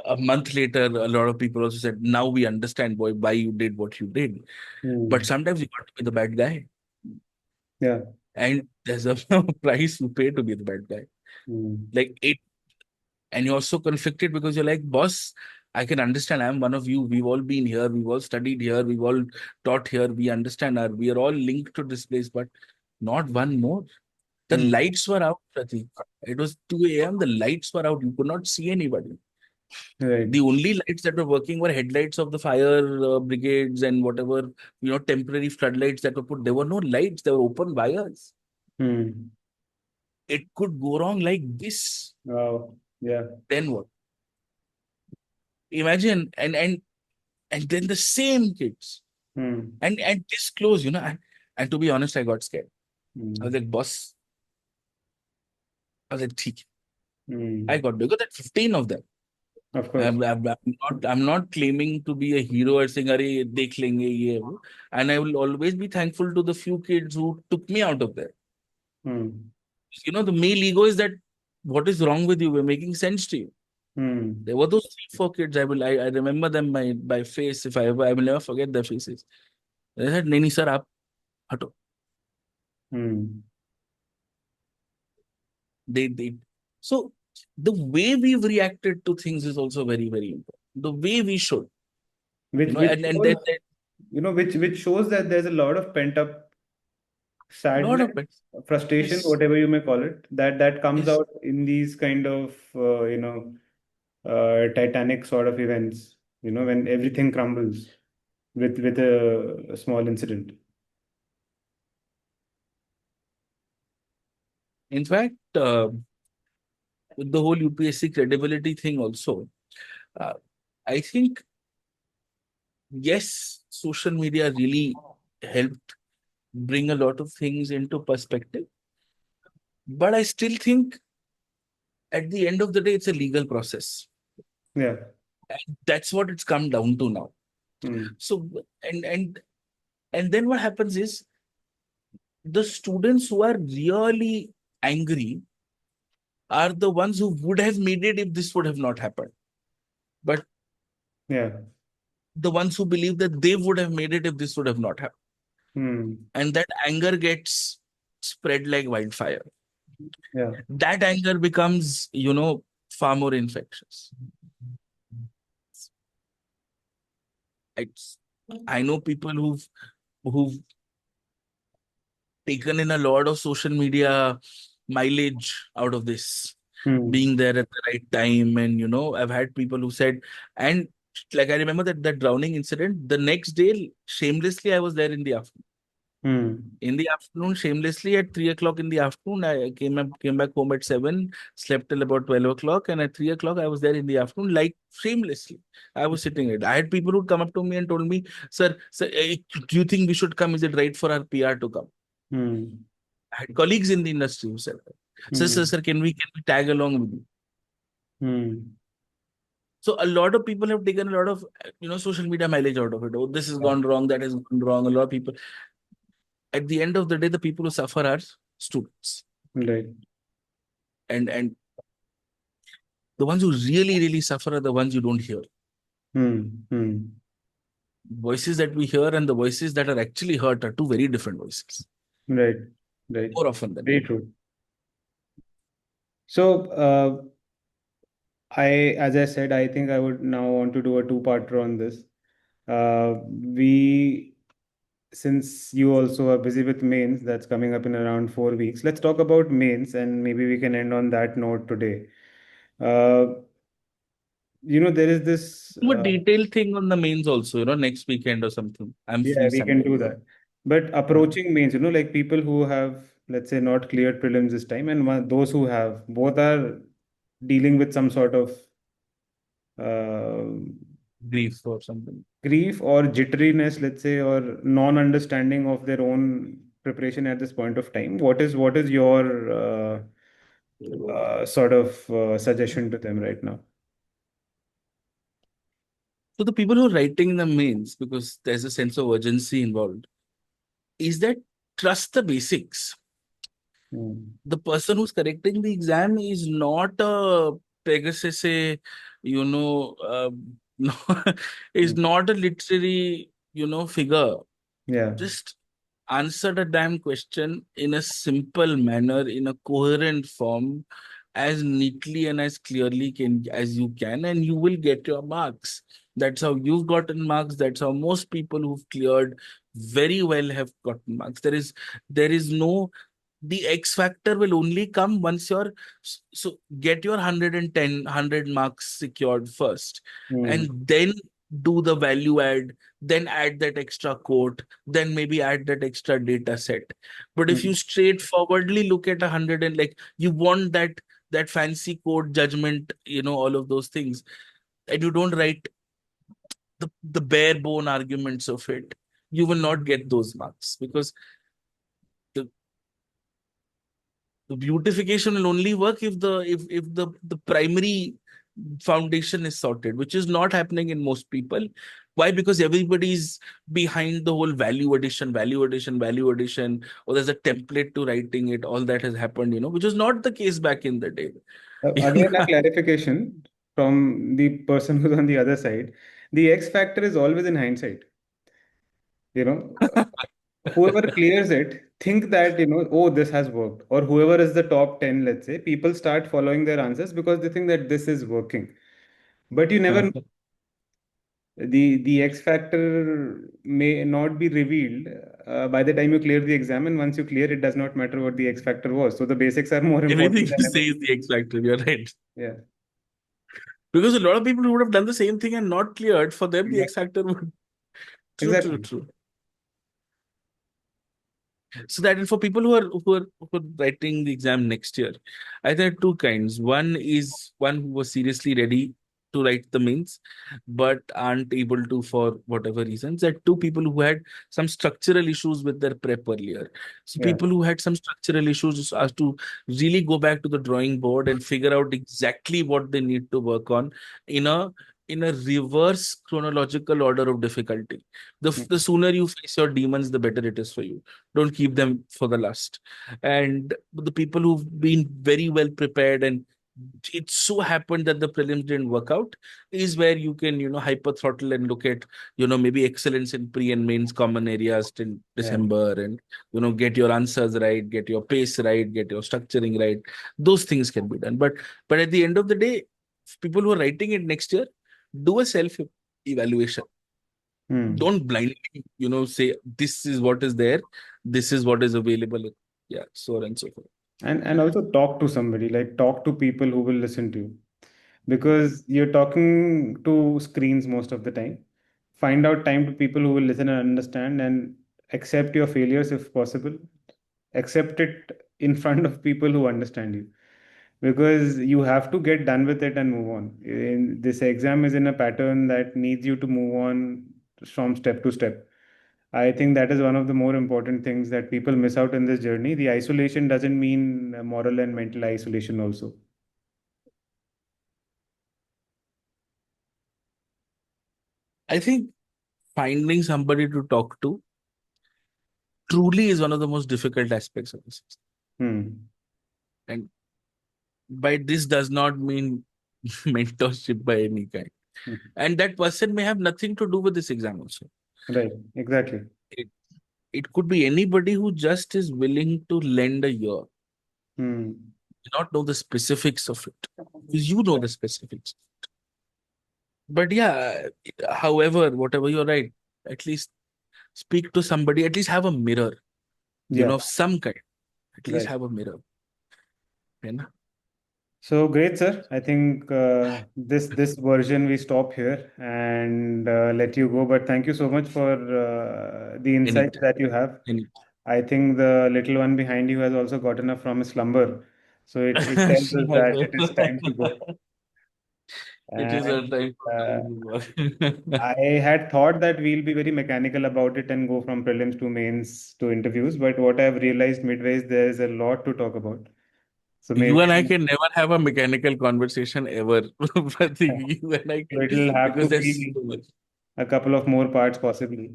Speaker 2: a month later, a lot of people also said, now we understand why you did what you did. But sometimes you got to be the bad guy.
Speaker 3: Yeah.
Speaker 2: And there's a price you pay to be the bad guy. Like it, and you're also conflicted because you're like, boss, I can understand. I'm one of you. We've all been here. We've all studied here. We've all taught here. We understand we are all linked to this place, but not one more. The lights were out, Pratik. It was 2 a.m. The lights were out. You could not see anybody.
Speaker 3: Right.
Speaker 2: The only lights that were working were headlights of the fire brigades and whatever, temporary floodlights that were put. There were no lights. There were open wires. It could go wrong like this.
Speaker 3: Wow. Yeah.
Speaker 2: Then what? Imagine, and then the same kids. And this close, and to be honest, I got scared. I was like, boss. I was like, "Theek." I got, because there 15 of them.
Speaker 3: Of course.
Speaker 2: I'm not claiming to be a hero or saying, "Arey, dekh lenge ye wo." And I will always be thankful to the few kids who took me out of there. The male ego is that, what is wrong with you? We're making sense to you. There were those 3, 4 kids. I remember them by face. I will never forget their faces. They said, "Nahi, sir, aap hato." They. So the way we've reacted to things is also very, very important. The way we should,
Speaker 3: Which
Speaker 2: and
Speaker 3: shows, which shows that there's a lot of pent up
Speaker 2: lot
Speaker 3: sadness,
Speaker 2: of it.
Speaker 3: frustration,
Speaker 2: Yes.
Speaker 3: whatever you may call it, that comes
Speaker 2: Yes.
Speaker 3: out in these kind of Titanic sort of events. When everything crumbles with a small incident.
Speaker 2: In fact, with the whole UPSC credibility thing also, uh, I think, yes, social media really helped bring a lot of things into perspective. But I still think at the end of the day, it's a legal process.
Speaker 3: Yeah.
Speaker 2: And that's what it's come down to now. So, and then what happens is, the students who are really angry are the ones who would have made it if this would have not happened. But
Speaker 3: Yeah.
Speaker 2: the ones who believe that they would have made it if this would have not happened. And that anger gets spread like wildfire.
Speaker 3: Yeah.
Speaker 2: That anger becomes, far more infectious. I know people who've taken in a lot of social media mileage out of this, being there at the right time. And, I've had people who said, and like, I remember that drowning incident, the next day, shamelessly, I was there in the afternoon. In the afternoon, shamelessly at 3 o'clock in the afternoon, I came back home at 7, slept till about 12 o'clock. And at 3 o'clock, I was there in the afternoon, like shamelessly. I was sitting there. I had people who come up to me and told me, sir, do you think we should come? Is it right for our PR to come? I had colleagues in the industry who said, sir, can we tag along with you? So a lot of people have taken a lot of, social media mileage out of it. Oh, this has gone wrong, that has gone wrong. A lot of people. At the end of the day, the people who suffer are students.
Speaker 3: Right.
Speaker 2: And the ones who really, really suffer are the ones you don't hear. Voices that we hear and the voices that are actually heard are two very different voices.
Speaker 3: Right. Right.
Speaker 2: More often than
Speaker 3: very
Speaker 2: not.
Speaker 3: true. So, as I said, I think I would now want to do a two-parter on this. We since you also are busy with mains, that's coming up in around 4 weeks. Let's talk about mains, and maybe we can end on that note today. Uh, there is this.
Speaker 2: Do a detailed thing on the mains also, next weekend or something. I'm
Speaker 3: Yeah,
Speaker 2: free
Speaker 3: we can
Speaker 2: Sunday.
Speaker 3: do that. But approaching means, like people who have, let's say, not cleared prelims this time, and those who have, both are dealing with some sort of uh,
Speaker 2: Grief or something.
Speaker 3: grief or jitteriness, let's say, or non-understanding of their own preparation at this point of time. What is your sort of suggestion to them right now?
Speaker 2: So the people who are writing the mains, because there's a sense of urgency involved, is that trust the basics.
Speaker 3: Hmm.
Speaker 2: The person who's correcting the exam is not a Pegasus, no, is
Speaker 3: Hmm.
Speaker 2: not a literary, figure.
Speaker 3: Yeah.
Speaker 2: Just answer the damn question in a simple manner, in a coherent form, as neatly and as clearly as you can, and you will get your marks. That's how you've gotten marks. That's how most people who've cleared very well have gotten marks. There is no, the X factor will only come once so get your 110 100 marks secured first,
Speaker 3: Hmm.
Speaker 2: and then do the value add, then add that extra quote, then maybe add that extra data set. But if
Speaker 3: Hmm.
Speaker 2: you straightforwardly look at 100 and like you want that fancy code judgment, all of those things, and you don't write the bare bone arguments of it, you will not get those marks, because the the beautification will only work if the primary foundation is sorted, which is not happening in most people. Why? Because everybody's behind the whole value addition, value addition, value addition, or there's a template to writing it. All that has happened, which was not the case back in the day. You
Speaker 3: Again, a
Speaker 2: know?
Speaker 3: clarification from the person who's on the other side. The X factor is always in hindsight. You know, whoever clears it, think that, oh, this has worked. Or whoever is the top 10, let's say, people start following their answers because they think that this is working. But you never know. The X factor may not be revealed by the time you clear the exam. And once you clear, it does not matter what the X factor was. So the basics are more
Speaker 2: Everything
Speaker 3: important than
Speaker 2: you
Speaker 3: ever.
Speaker 2: say is the X factor. You're right.
Speaker 3: Yeah,
Speaker 2: Because a lot of people who would have done the same thing and not cleared, for them the X
Speaker 3: exactly.
Speaker 2: factor would. True, true,
Speaker 3: Exactly.
Speaker 2: true. So that, and for people who are writing the exam next year, I think there are two kinds. One is one who was seriously ready to write the mains, but aren't able to for whatever reasons. There are two people who had some structural issues with their prep earlier. So
Speaker 3: Yeah.
Speaker 2: people who had some structural issues are to really go back to the drawing board and figure out exactly what they need to work on in a in a reverse chronological order of difficulty. The
Speaker 3: Mm.
Speaker 2: sooner you face your demons, the better it is for you. Don't keep them for the last. And the people who've been very well prepared, and it so happened that the prelims didn't work out, is where you can, hyper throttle and look at, maybe excellence in pre and mains common areas till
Speaker 3: Yeah.
Speaker 2: December, and, get your answers right, get your pace right, get your structuring right. Those things can be done. But at the end of the day, people who are writing it next year, do a self evaluation.
Speaker 3: Hmm.
Speaker 2: Don't blindly, say this is what is there, this is what is available. Yeah, so on and so forth.
Speaker 3: And also talk to somebody, like talk to people who will listen to you. Because you're talking to screens most of the time. Find out time to people who will listen and understand and accept your failures if possible. Accept it in front of people who understand you. Because you have to get done with it and move on. This exam is in a pattern that needs you to move on from step to step. I think that is one of the more important things that people miss out in this journey. The isolation doesn't mean moral and mental isolation also.
Speaker 2: I think finding somebody to talk to truly is one of the most difficult aspects of this.
Speaker 3: Hmm.
Speaker 2: And by this does not mean mentorship by any kind.
Speaker 3: Hmm.
Speaker 2: And that person may have nothing to do with this exam also.
Speaker 3: Right, exactly.
Speaker 2: It, it could be anybody who just is willing to lend a ear,
Speaker 3: Hmm.
Speaker 2: not know the specifics of it. Because you know the specifics. But yeah, however, whatever, you're right. At least speak to somebody, at least have a mirror,
Speaker 3: Yeah,
Speaker 2: of some kind. At least
Speaker 3: right.
Speaker 2: have a mirror. You know?
Speaker 3: So great, sir. I think this version we stop here and let you go. But thank you so much for the insights
Speaker 2: Anytime.
Speaker 3: that you have.
Speaker 2: Anytime.
Speaker 3: I think the little one behind you has also gotten up from his slumber. So it tells
Speaker 2: She
Speaker 3: us
Speaker 2: has
Speaker 3: that it is time to go.
Speaker 2: It is a
Speaker 3: And
Speaker 2: time for
Speaker 3: uh,
Speaker 2: time to work.
Speaker 3: I had thought that we'll be very mechanical about it and go from prelims to mains to interviews. But what I've realized midway is there's a lot to talk about. So maybe
Speaker 2: You and I can never have a mechanical conversation ever. But you and I can,
Speaker 3: it'll have to
Speaker 2: because there's
Speaker 3: be
Speaker 2: so much.
Speaker 3: a couple of more parts possibly.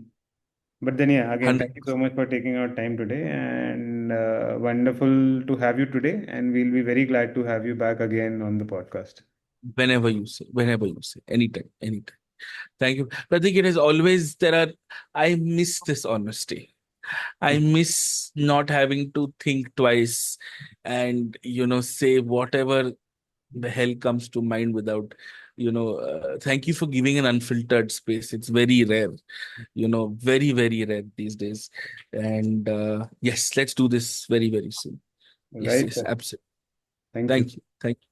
Speaker 3: But then, yeah, again, thank you so
Speaker 2: 100%.
Speaker 3: much for taking our time today and wonderful to have you today. And we'll be very glad to have you back again on the podcast.
Speaker 2: Whenever you say, anytime, anytime. Thank you. But I think it is always, I miss this honesty. I miss not having to think twice and, say whatever the hell comes to mind without, thank you for giving an unfiltered space. It's very rare, very, very rare these days. And yes, let's do this very, very soon. Yes,
Speaker 3: Right,
Speaker 2: yes,
Speaker 3: sir.
Speaker 2: absolutely.
Speaker 3: Thank you.
Speaker 2: Thank you. Thank you.